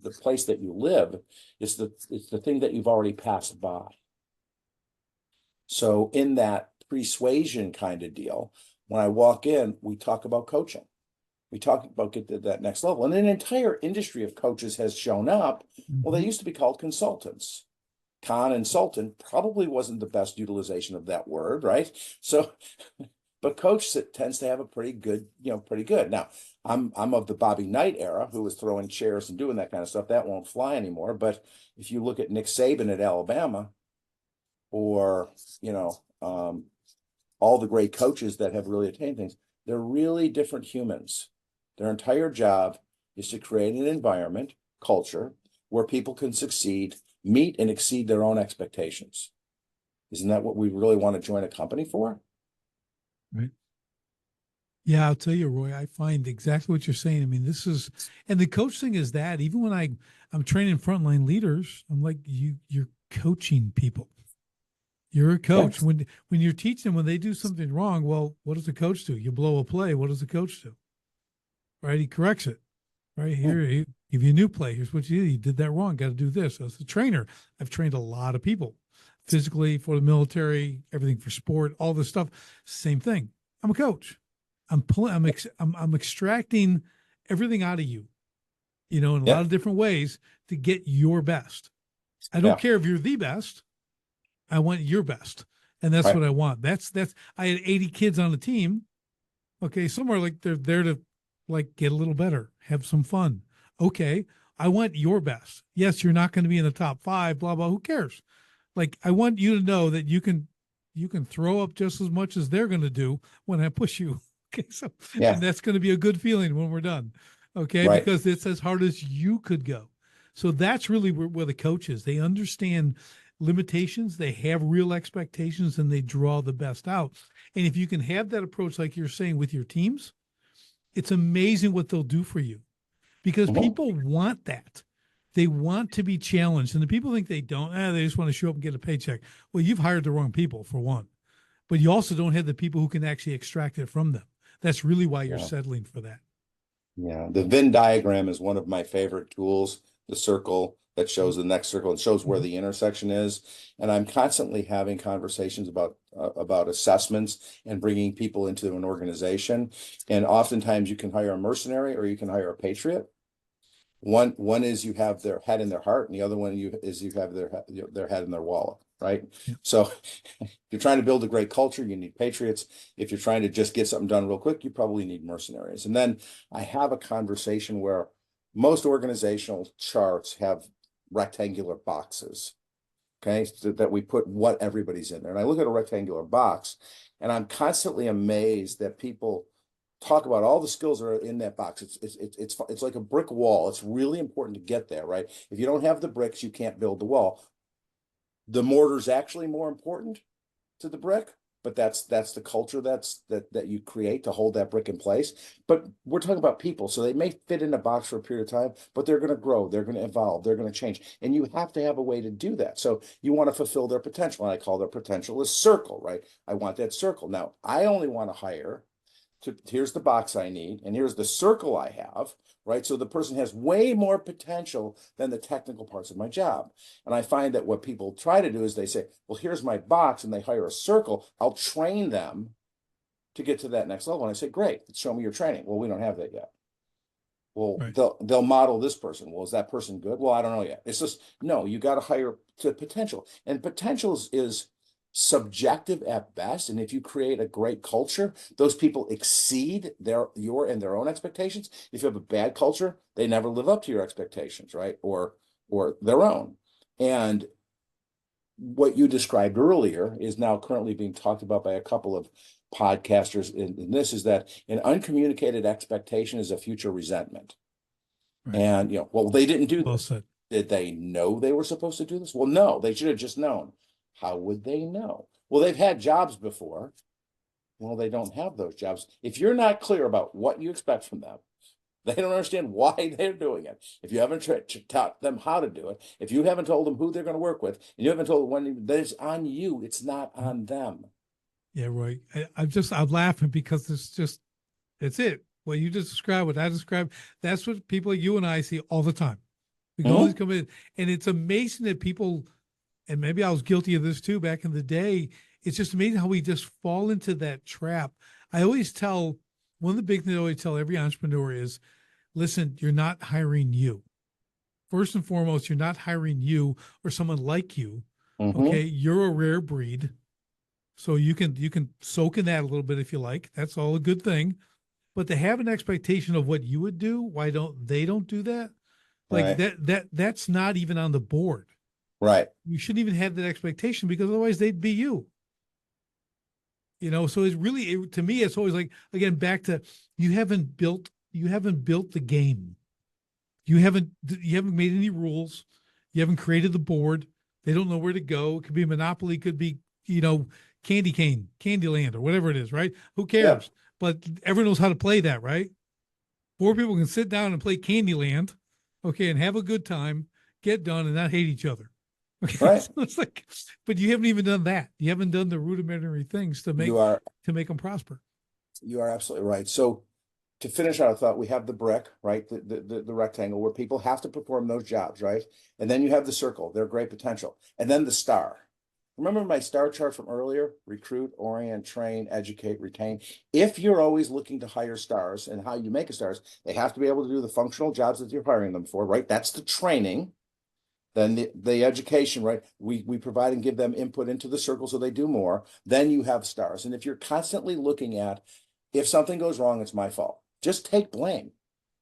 the place that you live. It's the thing that you've already passed by. So in that persuasion kind of deal, when I walk in, we talk about coaching. We talk about get to that next level. And an entire industry of coaches has shown up. Well, they Mhm. used to be called consultants. Consultant probably wasn't the best utilization of that word, right? So, but coach tends to have a pretty good. Now, I'm of the Bobby Knight era, who was throwing chairs and doing that kind of stuff. That won't fly anymore. But if you look at Nick Saban at Alabama, or all the great coaches that have really attained things, they're really different humans. Their entire job is to create an environment, culture, where people can succeed, meet and exceed their own expectations. Isn't that what we really want to join a company for? Right. Yeah, I'll tell you, Roy, I find exactly what you're saying. I mean, and the coach thing is that even when I'm training frontline leaders, I'm like, you're coaching people. You're a Yeah. coach. When you're teaching them, when they do something wrong, well, what does the coach do? You blow a play. What does the coach do? Right? He corrects it. Right Yeah. here, he give you a new play. Here's what you did. You did that wrong. Got to do this. As a trainer, I've trained a lot of people, physically, for the military, everything for sport, all this stuff. Same thing. I'm a coach. I'm extracting everything out of you, in a lot Yeah. of different ways to get your best. I don't Yeah. care if you're the best. I want your best. And that's Right. what I want. I had 80 kids on the team. Okay. Somewhere like they're there to like get a little better, have some fun. Okay. I want your best. Yes, you're not going to be in the top 5, blah, blah. Who cares? Like, I want you to know that you can throw up just as much as they're going to do when I push you. Okay. So, and Yeah. that's going to be a good feeling when we're done. Okay. Right. Because it's as hard as you could go. So that's really where the coach is. They understand limitations, they have real expectations, and they draw the best out. And if you can have that approach, like you're saying with your teams, it's amazing what they'll do for you because Mhm. people want that. They want to be challenged. And the people think they don't, they just want to show up and get a paycheck. Well, you've hired the wrong people for one, but you also don't have the people who can actually extract it from them. That's really why you're Yeah. settling for that. Yeah. The Venn diagram is one of my favorite tools, the circle that shows the next circle and shows where the intersection is. And I'm constantly having conversations about assessments and bringing people into an organization. And oftentimes you can hire a mercenary or you can hire a patriot. One is you have their head in their heart, and the other one you have their head in their wallet, right? Yeah. So if you're trying to build a great culture, you need patriots. If you're trying to just get something done real quick, you probably need mercenaries. And then I have a conversation where most organizational charts have rectangular boxes, okay, so that we put what everybody's in there. And I look at a rectangular box, and I'm constantly amazed that people talk about all the skills that are in that box. It's like a brick wall. It's really important to get there, right? If you don't have the bricks, you can't build the wall. The mortar's actually more important to the brick, but that's the culture that you create to hold that brick in place. But we're talking about people, so they may fit in a box for a period of time, but they're going to grow, they're going to evolve, they're going to change, and you have to have a way to do that. So you want to fulfill their potential, and I call their potential a circle, right? I want that circle. Now I only want to hire here's the box I need, and here's the circle I have, right? So the person has way more potential than the technical parts of my job. And I find that what people try to do is they say, well, here's my box, and they hire a circle. I'll train them to get to that next level. And I say, great, show me your training. Well, we don't have that yet. Well, Right. they'll model this person. Well, is that person good? Well, I don't know yet. It's just, no, you got to hire to potential. And potential is subjective at best. And if you create a great culture, those people exceed your and their own expectations. If you have a bad culture, they never live up to your expectations, right? Or their own. And what you described earlier is now currently being talked about by a couple of podcasters. And this is that an uncommunicated expectation is a future resentment. Right. And well, they didn't do Well this. said. Did they know they were supposed to do this? Well, no, they should have just known. How would they know? Well, they've had jobs before. Well, they don't have those jobs. If you're not clear about what you expect from them, they don't understand why they're doing it. If you haven't taught them how to do it, if you haven't told them who they're going to work with, and you haven't told them when, that's on you. It's not on them. Yeah, Roy. I'm laughing because it's it. What you just described, what I described, that's what people like you and I see all the time. We can always come in, and it's amazing that people, and maybe I was guilty of this too back in the day. It's just amazing how we just fall into that trap. I always tell one of the big things I always tell every entrepreneur is, listen, you're not hiring you. First and foremost, you're not hiring you or someone like you. Okay, you're a rare breed. So you can soak in that a little bit if you like. That's all a good thing. But to have an expectation of what you would do, why don't they don't do that? Like Right. that's not even on the board. Right. You shouldn't even have that expectation because otherwise they'd be you. So it's really to me, it's always like, again, back to you haven't built the game. You haven't made any rules. You haven't created the board. They don't know where to go. It could be Monopoly, could be, Candy Cane, Candyland, or whatever it is, right? Who Yeah. cares? But everyone knows how to play that, right? 4 people can sit down and play Candyland, okay, and have a good time, get done, and not hate each other. Okay. Right. So it's like, but you haven't even done that. You haven't done the rudimentary things to make them prosper. You are absolutely right. So to finish our thought, we have the brick, right? The rectangle where people have to perform those jobs, right? And then you have the circle, their great potential, and then the star. Remember my star chart from earlier? Recruit, orient, train, educate, retain. If you're always looking to hire stars, and how you make a stars, they have to be able to do the functional jobs that you're hiring them for, right? That's the training. Then the education, right? We provide and give them input into the circle so they do more. Then you have stars. And if you're constantly looking at, if something goes wrong, it's my fault. Just take blame,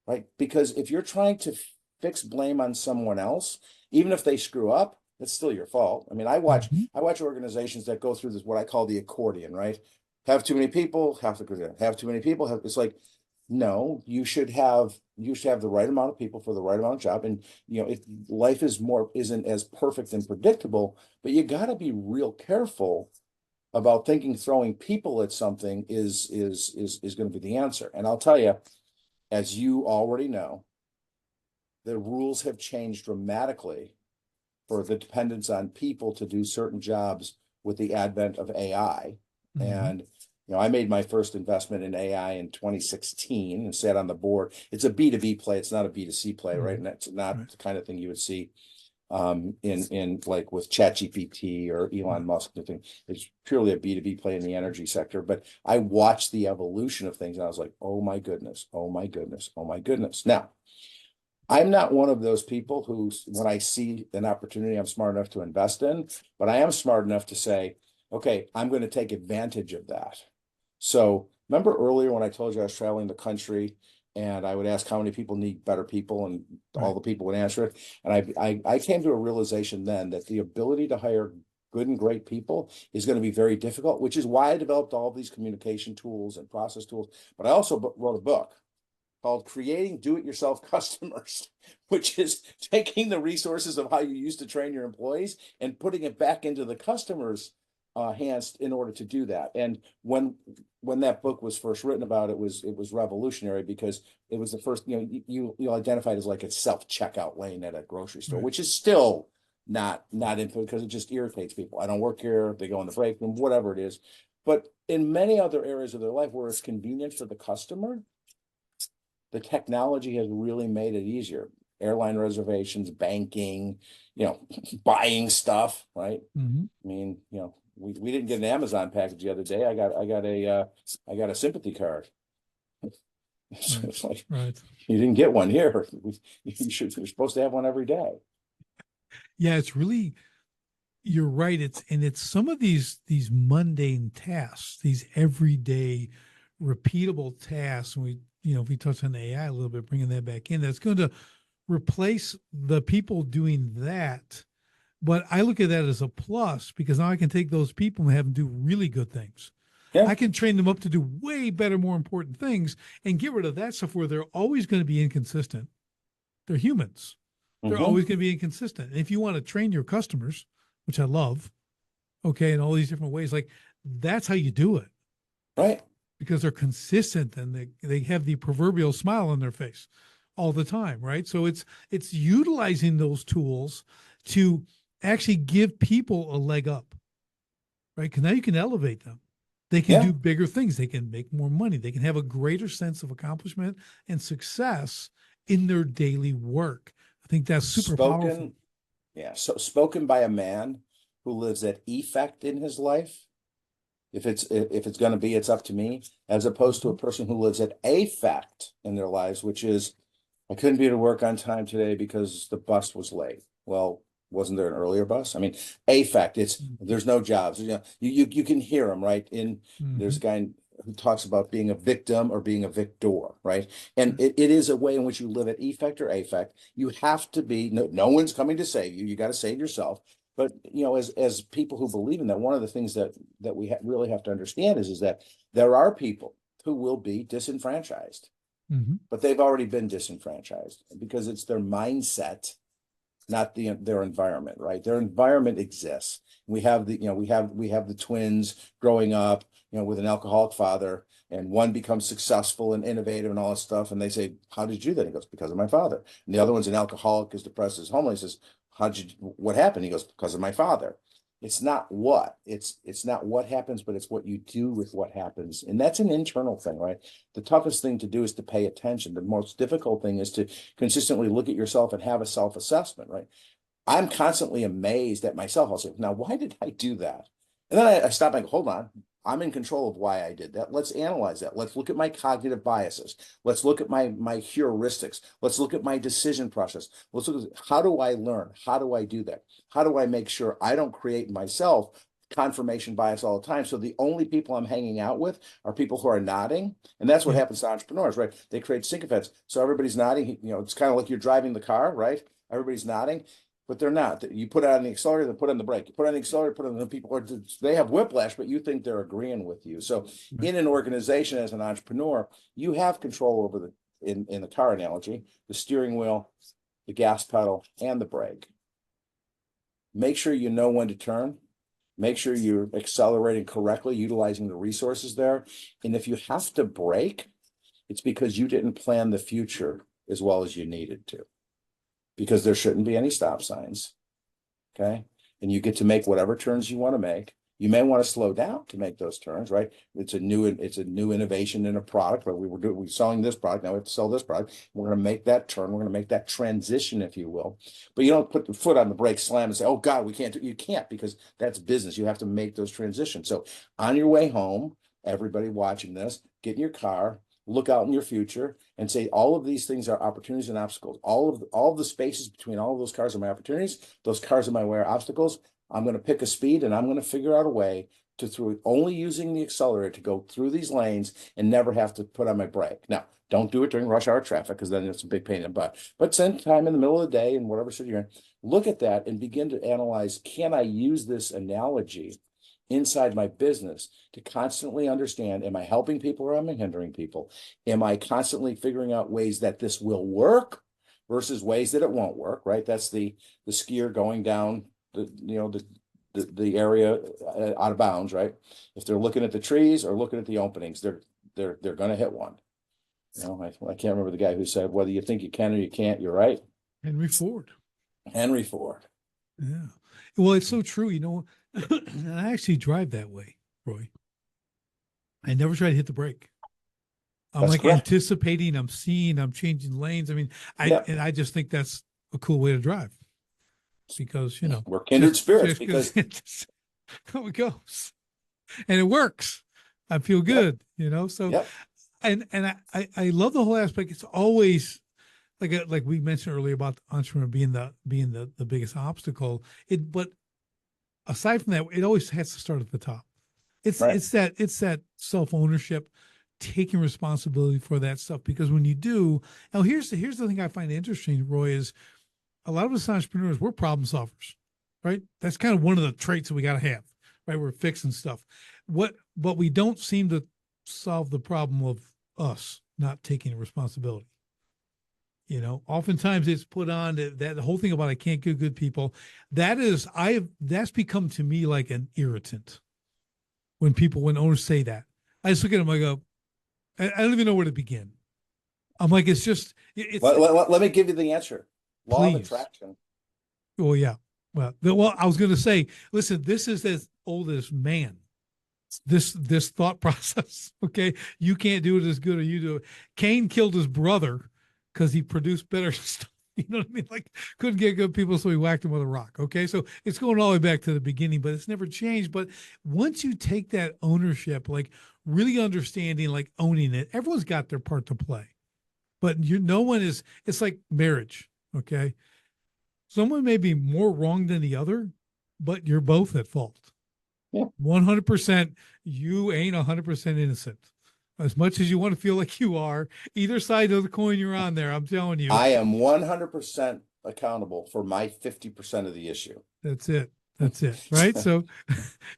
right? Because if you're trying to fix blame on someone else, even if they screw up, it's still your fault. I mean, Mhm. I watch organizations that go through this, what I call the accordion, right? Have too many people, have too many people, it's like, no, you should have the right amount of people for the right amount of job. And if life isn't as perfect and predictable, but you got to be real careful about thinking throwing people at something is going to be the answer. And I'll tell you, as you already know, the rules have changed dramatically for the dependence on people to do certain jobs with the advent of AI. Mhm. And I made my first investment in AI in 2016 and sat on the board. It's a B2B play. It's not a B2C play, right? Mhm. And that's not Right. the kind of thing you would see in like with ChatGPT or Elon Right. Musk. It's purely a B2B play in the energy sector. But I watched the evolution of things and I was like, oh my goodness, oh my goodness, oh my goodness. Now, I'm not one of those people who, when I see an opportunity, I'm smart enough to invest in, but I am smart enough to say, okay, I'm going to take advantage of that. So remember earlier when I told you I was traveling the country and I would ask how many people need better people and all Right. the people would answer it. And I came to a realization then that the ability to hire good and great people is going to be very difficult, which is why I developed all of these communication tools and process tools. But I also wrote a book called Creating Do-It-Yourself Customers, which is taking the resources of how you used to train your employees and putting it back into the customers' hands in order to do that. And when that book was first written about, it was revolutionary because it was the first, you identified as like a self-checkout lane at a grocery store, Right. which is still not input because it just irritates people. I don't work here, they go in the break room, whatever it is. But in many other areas of their life where it's convenient for the customer, the technology has really made it easier. Airline reservations, banking, buying stuff, right? Mhm. I mean, we didn't get an Amazon package the other day. I got a sympathy card. Right. It's like Right. you didn't get one here. You're supposed to have one every day. Yeah, it's really, you're right. It's some of these mundane tasks, these everyday repeatable tasks. And we touched on AI a little bit, bringing that back in, that's going to replace the people doing that. But I look at that as a plus because now I can take those people and have them do really good things. Yeah. I can train them up to do way better, more important things and get rid of that stuff where they're always going to be inconsistent. They're humans. They're Hmm. always going to be inconsistent. And if you want to train your customers, which I love, okay, in all these different ways, like that's how you do it Right. because they're consistent and they have the proverbial smile on their face all the time, right? So it's utilizing those tools to actually give people a leg up, right? Because now you can elevate them. They can Yeah. do bigger things. They can make more money. They can have a greater sense of accomplishment and success in their daily work. I think that's super powerful. Spoken. Yeah. So spoken by a man who lives at effect in his life. If it's going to be, it's up to me, as opposed to a Mhm. person who lives at affect in their lives, which is, I couldn't be to work on time today because the bus was late. Well, wasn't there an earlier bus? I mean, affect, it's there's no jobs. You can hear them, right? There's Mhm. a guy who talks about being a victim or being a victor, right? And it is a way in which you live at effect or affect. You have to be, no one's coming to save you. You got to save yourself. But as people who believe in that, one of the things that we really have to understand is that there are people who will be disenfranchised, Mhm. but they've already been disenfranchised because it's their mindset, not their environment, right? Their environment exists. We have we have the twins growing up, with an alcoholic father, and one becomes successful and innovative and all that stuff. And they say, how did you do that? He goes, because of my father. And the other one's an alcoholic, is depressed, is homeless. He says, what happened? He goes, because of my father. It's not what happens, but it's what you do with what happens. And that's an internal thing, right? The toughest thing to do is to pay attention. The most difficult thing is to consistently look at yourself and have a self-assessment, right? I'm constantly amazed at myself. I'll say, now, why did I do that? And then I stop and go, hold on, I'm in control of why I did that. Let's analyze that. Let's look at my cognitive biases. Let's look at my heuristics. Let's look at my decision process. Let's look at how do I learn? How do I do that? How do I make sure I don't create myself confirmation bias all the time? So the only people I'm hanging out with are people who are nodding. And that's what happens to entrepreneurs, right? They create sycophants. So everybody's nodding. You know, it's kind of like you're driving the car, right? Everybody's nodding, but they're not. You put on the accelerator, they put on the brake. You put on the accelerator, put on the people are, they have whiplash, but you think they're agreeing with you. So in an organization as an entrepreneur, you have control over in the car analogy, the steering wheel, the gas pedal, and the brake. Make sure you know when to turn. Make sure you're accelerating correctly, utilizing the resources there. And if you have to brake, it's because you didn't plan the future as well as you needed to. Because there shouldn't be any stop signs, okay? And you get to make whatever turns you want to make. You may want to slow down to make those turns, right? It's a new innovation in a product, but we're selling this product, now we have to sell this product. We're going to make that turn. We're going to make that transition, if you will. But you don't put the foot on the brake, slam, and say, oh God, we can't do. You can't, because that's business. You have to make those transitions. So on your way home, everybody watching this, get in your car, look out in your future and say, all of these things are opportunities and obstacles. All of the spaces between all of those cars are my opportunities. Those cars in my way are obstacles. I'm going to pick a speed and I'm going to figure out a way to, through only using the accelerator, to go through these lanes and never have to put on my brake. Now, don't do it during rush hour traffic, because then it's a big pain in the butt. But sometime in the middle of the day, in whatever city you're in, look at that and begin to analyze, can I use this analogy inside my business to constantly understand, am I helping people or am I hindering people? Am I constantly figuring out ways that this will work versus ways that it won't work, right? That's the skier going down the area out of bounds, right? If they're looking at the trees or looking at the openings, they're going to hit one. You know, I can't remember the guy who said, whether you think you can or you can't, you're right. Henry Ford. Yeah. Well, it's so true, you know. And I actually drive that way, Roy. I never try to hit the brake. I'm That's like correct. anticipating, I'm seeing, I'm changing lanes. I mean, I just think that's a cool way to drive, because, you know, we're kindred spirits, because it's how it goes, and it works. I feel good, you know. So, and I love the whole aspect. It's always like we mentioned earlier about the entrepreneur being the biggest obstacle. But aside from that, it always has to start at the top. It's that self-ownership, taking responsibility for that stuff. Because when you do, now here's the thing I find interesting, Roy, is a lot of us entrepreneurs, we're problem solvers, right? That's kind of one of the traits that we got to have, right? We're fixing stuff. But we don't seem to solve the problem of us not taking responsibility. You know, oftentimes it's put on that the whole thing about I can't get good people. That's become to me like an irritant when owners say that. I just look at them, I go, I don't even know where to begin. I'm like, it's just, let me give you the answer. Law of attraction. Oh yeah. Well, I was going to say, listen, this is as old as man. This thought process. Okay. You can't do it as good as you do it. Cain killed his brother because he produced better stuff. You know what I mean? Like, couldn't get good people, so he whacked him with a rock. Okay. So it's going all the way back to the beginning, but it's never changed. But once you take that ownership, like really understanding, like owning it, everyone's got their part to play. But no one is, it's like marriage. Okay. Someone may be more wrong than the other, but you're both at fault. Yeah. 100%. You ain't 100% innocent. As much as you want to feel like you are, either side of the coin you're on there, I'm telling you. I am 100% accountable for my 50% of the issue. That's it. Right. So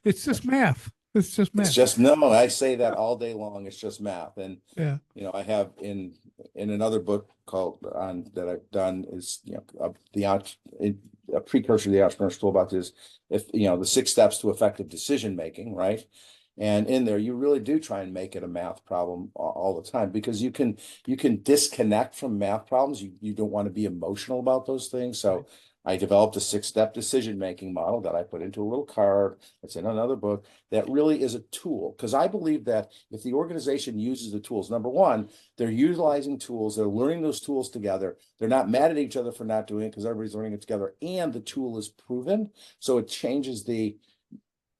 it's just math. It's just math. It's just, no, I say that all day long. It's just math. And, yeah, you know, I have in another book called that I've done is, you know, a precursor to the entrepreneur's toolbox is, if, you know, the 6 steps to effective decision making, right? And in there, you really do try and make it a math problem all the time, because you can disconnect from math problems. You don't want to be emotional about those things. So I developed a 6-step decision-making model that I put into a little card. It's in another book that really is a tool. Because I believe that if the organization uses the tools, number one, they're utilizing tools, they're learning those tools together. They're not mad at each other for not doing it because everybody's learning it together. And the tool is proven. So it changes the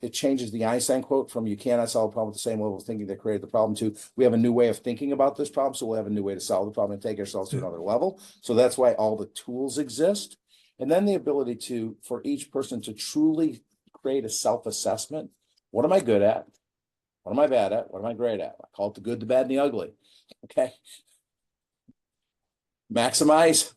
Einstein quote from "you cannot solve a problem with the same level of thinking that created the problem" to "we have a new way of thinking about this problem, so we'll have a new way to solve the problem and take ourselves to another level." So that's why all the tools exist. And then the ability for each person to truly create a self-assessment. What am I good at? What am I bad at? What am I great at? I call it the good, the bad, and the ugly. Okay. Maximize,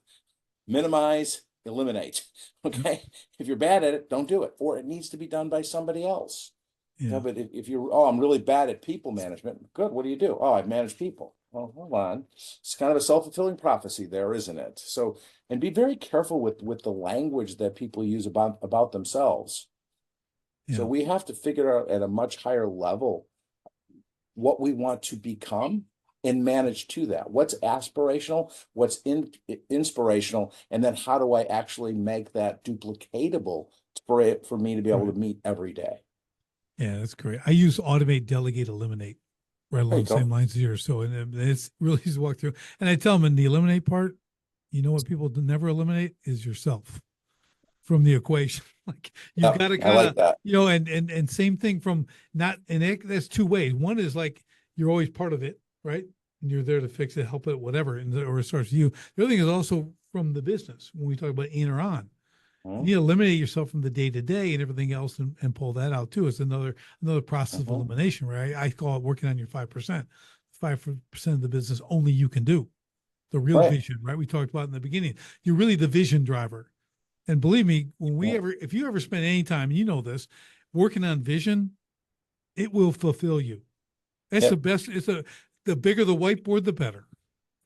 minimize, eliminate. Okay. If you're bad at it, don't do it, or it needs to be done by somebody else. Yeah. But if you're, oh, I'm really bad at people management. Good. What do you do? Oh, I manage people. Well, hold on. It's kind of a self-fulfilling prophecy there, isn't it? So, and be very careful with the language that people use about themselves. Yeah. So we have to figure out at a much higher level what we want to become and manage to that. What's aspirational, what's inspirational, and then how do I actually make that duplicatable for me to be able to meet every day? Yeah, that's great. I use automate, delegate, eliminate right along the same lines as yours. So, and it's really easy to walk through. And I tell them in the eliminate part, you know what people never eliminate is yourself from the equation. Like you've got to kind of, you know, and same thing from not, and that's two ways. One is like, you're always part of it, right? And you're there to fix it, help it, whatever, or it starts with you. The other thing is also from the business when we talk about in or on. You need to eliminate yourself from the day to day and everything else and pull that out too. It's another process of elimination, right? I call it working on your 5%. 5% of the business only you can do. The real vision, right? We talked about in the beginning. You're really the vision driver. And believe me, if you ever spend any time, you know this, working on vision, it will fulfill you. That's the best. The bigger the whiteboard, the better.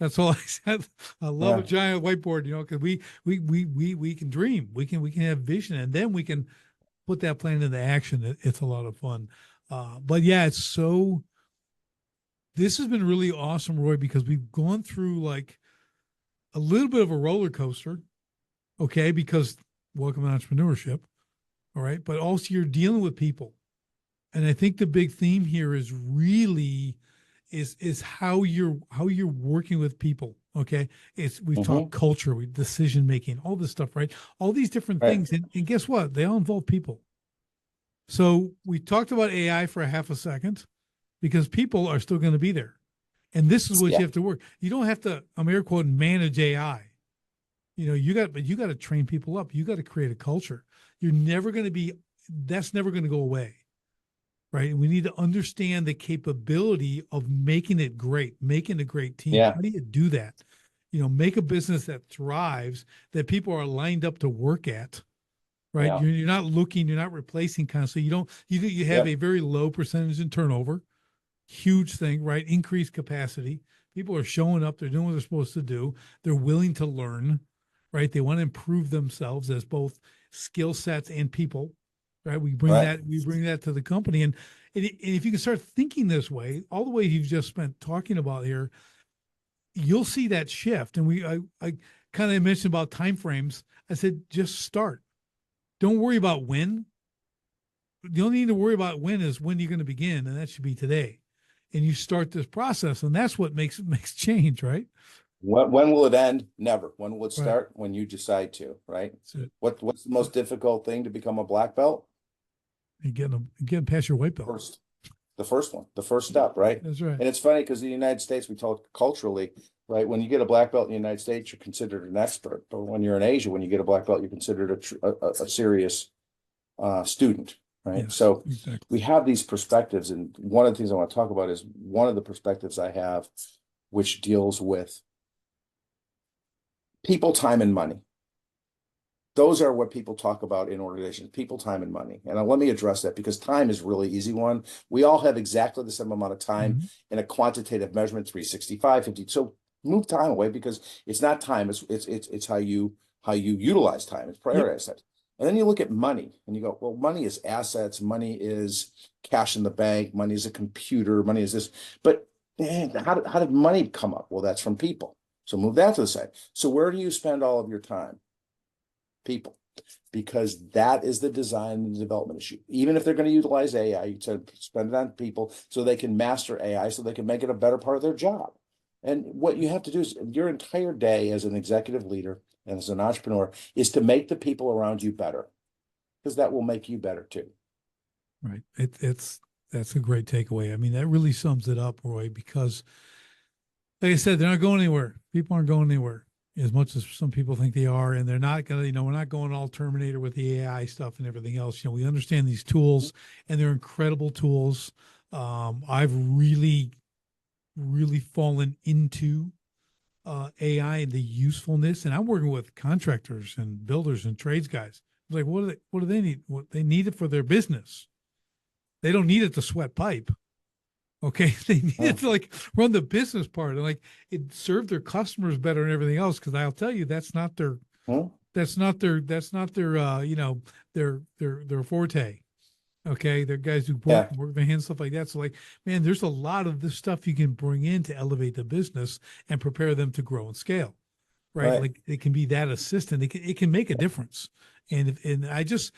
That's all I said. I love a giant whiteboard, you know, because we can dream, we can have vision, and then we can put that plan into action. It's a lot of fun. But yeah, this has been really awesome, Roy, because we've gone through like a little bit of a roller coaster. Okay, because welcome to entrepreneurship. All right, but also you're dealing with people, and I think the big theme here is really is how you're working with people. Okay, we've talked culture, decision making, all this stuff, right? All these different things, and guess what? They all involve people. So we talked about AI for a half a second because people are still going to be there, and this is what you have to work. You don't have to, I'm air quoting, manage AI. You know, you got to train people up. You got to create a culture. You're never going to be. That's never going to go away. Right. We need to understand the capability of making it great, making a great team. Yeah. How do you do that? You know, make a business that thrives, that people are lined up to work at. Right. Yeah. You're not looking, you're not replacing constantly. You have a very low percentage in turnover. Huge thing, right? Increased capacity. People are showing up. They're doing what they're supposed to do. They're willing to learn, right? They want to improve themselves as both skill sets and people. Right. We bring that to the company. And if you can start thinking this way, all the way you've just spent talking about here, you'll see that shift. And I kind of mentioned about timeframes. I said, just start. Don't worry about when. The only thing to worry about when is when you're going to begin. And that should be today. And you start this process. And that's what makes change, right? When will it end? Never. When will it start? When you decide to, right? What's the most difficult thing to become a black belt? You getting past your white belt. The first one, the first step, right? That's right. And it's funny because in the United States, we talk culturally, right? When you get a black belt in the United States, you're considered an expert. But when you're in Asia, when you get a black belt, you're considered a serious student, right? Yes, so we have these perspectives. And one of the things I want to talk about is one of the perspectives I have, which deals with people, time, and money. Those are what people talk about in organizations, people, time, and money. And let me address that because time is a really easy one. We all have exactly the same amount of time in a quantitative measurement, 365, 50. So move time away because it's not time. It's how you utilize time. It's prioritize it. And then you look at money and you go, well, money is assets. Money is cash in the bank. Money is a computer. Money is this. But man, how did money come up? Well, that's from people. So move that to the side. So where do you spend all of your time? people, because that is the design and the development issue. Even if they're going to utilize AI, you said spend it on people so they can master AI, so they can make it a better part of their job. And what you have to do is your entire day as an executive leader and as an entrepreneur is to make the people around you better, because that will make you better too. Right. That's a great takeaway. I mean, that really sums it up, Roy, because like I said, they're not going anywhere. People aren't going anywhere as much as some people think they are. And they're not going to, we're not going all Terminator with the AI stuff and everything else. We understand these tools, and they're incredible tools. I've really fallen into AI and the usefulness. And I'm working with contractors and builders and trades guys. Like, what do they need? What they need it for their business. They don't need it to sweat pipe. Okay. They need it to like run the business part and like it serve their customers better and everything else. Cause I'll tell you, that's not their their forte. Okay. They're guys who work their hands, stuff like that. So like, man, there's a lot of this stuff you can bring in to elevate the business and prepare them to grow and scale. Right. Like it can be that assistant. It can make a difference. And I just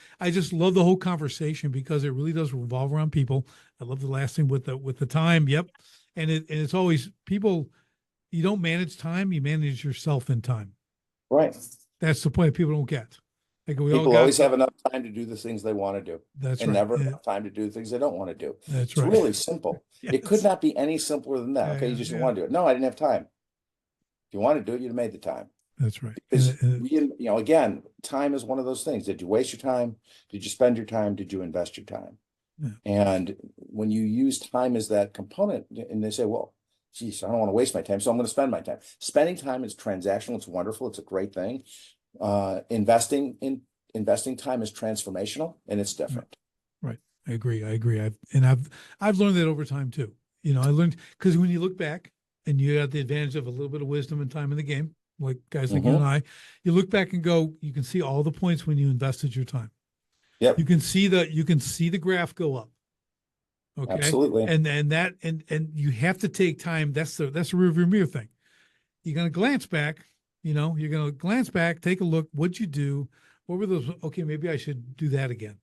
love the whole conversation because it really does revolve around people. I love the last thing with the time. Yep. And it's always people, you don't manage time, you manage yourself in time. Right. That's the point people don't get. Like people always have enough time to do the things they want to do. That's and right. never enough time to do the things they don't want to do. That's it's right. really simple. Yes. It could not be any simpler than that. Okay. You just didn't want to do it. No, I didn't have time. If you want to do it, you'd have made the time. That's right. Because again, time is one of those things. Did you waste your time? Did you spend your time? Did you invest your time? Yeah. And when you use time as that component, and they say, well, geez, I don't want to waste my time, so I'm going to spend my time. Spending time is transactional. It's wonderful. It's a great thing. Investing time is transformational, and it's different. Right. I agree. I've learned that over time too. I learned because when you look back and you have the advantage of a little bit of wisdom and time in the game, like guys like you and I, you look back and go, you can see all the points when you invested your time. Yep. You can see the graph go up. Okay. Absolutely. And you have to take time. That's the rearview mirror thing. You're going to glance back, take a look. What'd you do? What were those? Okay. Maybe I should do that again.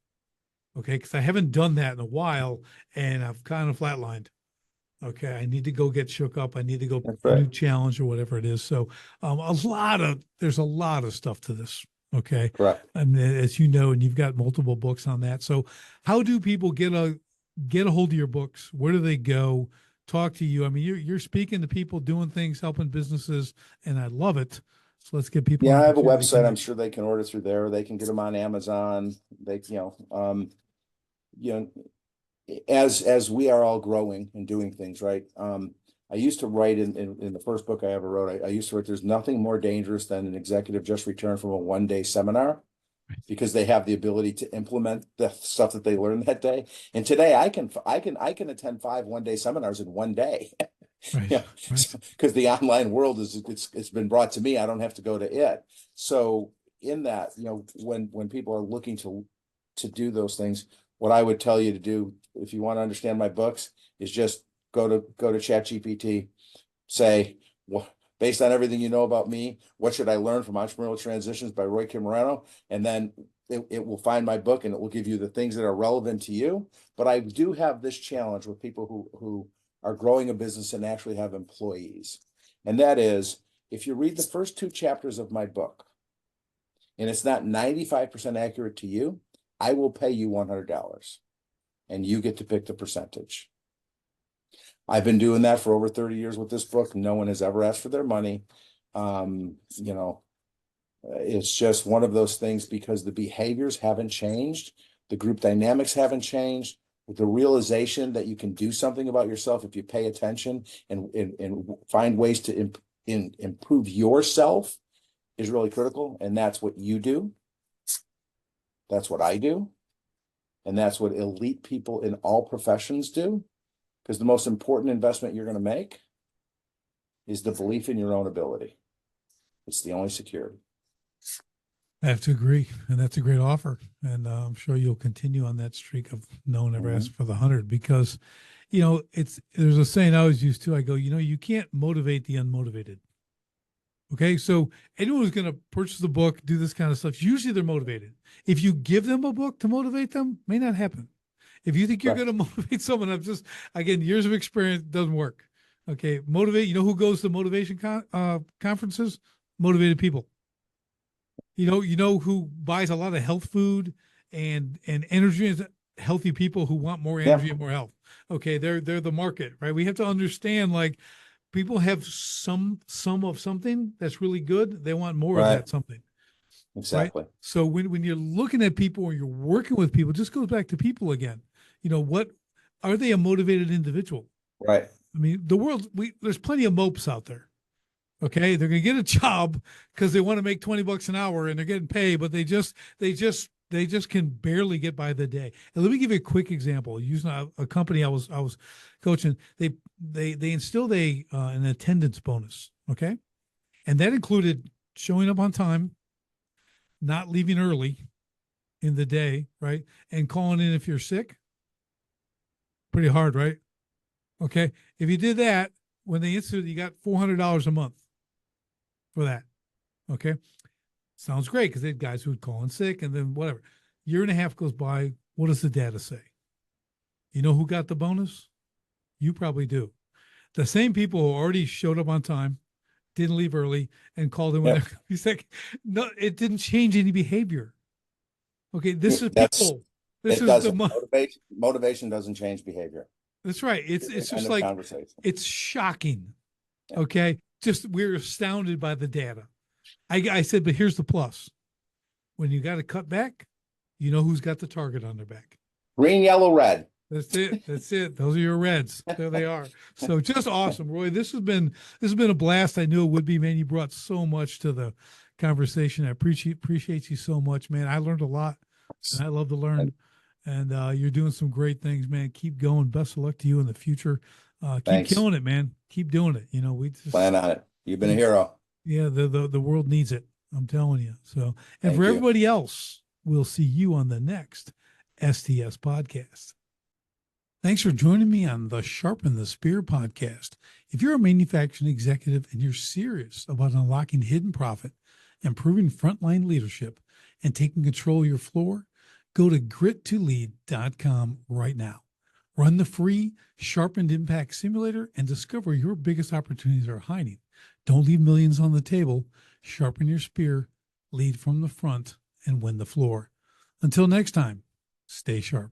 Okay. Cause I haven't done that in a while and I've kind of flatlined. Okay, I need to go get shook up. I need to go new challenge or whatever it is. So there's a lot of stuff to this. Okay. Correct. And as you know, and you've got multiple books on that. So how do people get a hold of your books? Where do they go? Talk to you. I mean, you're speaking to people, doing things, helping businesses, and I love it. So let's get people. Yeah, I have a website. I'm sure they can order through there. They can get them on Amazon. As we are all growing and doing things, right? I used to write in the first book I ever wrote, I used to write, there's nothing more dangerous than an executive just returned from a one-day seminar, because they have the ability to implement the stuff that they learned that day. And today I can attend 5 one-day seminars in one day. Because the online world it's been brought to me. I don't have to go to it. So in that, when people are looking to do those things, what I would tell you to do, if you want to understand my books, is just go to ChatGPT, say, well, based on everything you know about me, what should I learn from Entrepreneurial Transitions by Roy Cammarano? And then it will find my book and it will give you the things that are relevant to you. But I do have this challenge with people who are growing a business and actually have employees. And that is, if you read the first 2 chapters of my book and it's not 95% accurate to you, I will pay you $100 and you get to pick the percentage. I've been doing that for over 30 years with this book. No one has ever asked for their money. It's just one of those things because the behaviors haven't changed. The group dynamics haven't changed. The realization that you can do something about yourself if you pay attention and find ways to improve yourself is really critical. And that's what you do. That's what I do. And that's what elite people in all professions do. Because the most important investment you're going to make is the belief in your own ability. It's the only security. I have to agree. And that's a great offer. And I'm sure you'll continue on that streak of no one ever asked for the 100 because, there's a saying I always use too. I go, you can't motivate the unmotivated. Okay. So anyone who's going to purchase the book, do this kind of stuff, usually they're motivated. If you give them a book to motivate them, may not happen. If you think you're Right. going to motivate someone, I'm just, again, years of experience doesn't work. Okay. Motivate, you know who goes to motivation conferences? Motivated people. You know who buys a lot of health food and energy is healthy people who want more Yeah. energy and more health. Okay, they're the market, right? We have to understand like people have some of something that's really good. They want more of Right. that something, right? Exactly. So when you're looking at people or you're working with people, it just goes back to people again. You know, what are they a motivated individual? Right. I mean, the world there's plenty of mopes out there. Okay, they're going to get a job because they want to make $20 an hour and they're getting paid, but they just can barely get by the day. And let me give you a quick example. Using a company I was coaching, they instilled an attendance bonus. Okay, and that included showing up on time, not leaving early in the day, right, and calling in if you're sick. Pretty hard, right? Okay, if you did that when they instituted, you got $400 a month for that. Okay. Sounds great because they had guys who would call in sick and then whatever. Year and a half goes by. What does the data say? You know who got the bonus? You probably do. The same people who already showed up on time, didn't leave early, and called in when Yep. he's like, no, it didn't change any behavior. Okay, this is That's people. This it is the doesn't motivation doesn't change behavior. that's right. It's End just of like conversation. it's shocking. Yeah. Okay, just we're astounded by the data. I said, but here's the plus. When you got to cut back, you know who's got the target on their back. Green, yellow, red. That's it. That's it. Those are your Reds. There they are. So just awesome, Roy. This has been a blast. I knew it would be, man. You brought so much to the conversation. I appreciate you so much, man. I learned a lot, and I love to learn. And you're doing some great things, man. Keep going. Best of luck to you in the future. Keep Thanks. killing it, man. Keep doing it. You know, we just Plan on it. You've been a hero. yeah, the world needs it. I'm telling you. So, and Thank for you. everybody else, we'll see you on the next STS podcast. Thanks for joining me on the Sharpen the Spear podcast. If you're a manufacturing executive and you're serious about unlocking hidden profit, improving frontline leadership, and taking control of your floor, go to grit2lead.com right now. Run the free Sharpened Impact Simulator and discover your biggest opportunities are hiding. Don't leave millions on the table. Sharpen your spear, lead from the front, and win the floor. Until next time, stay sharp.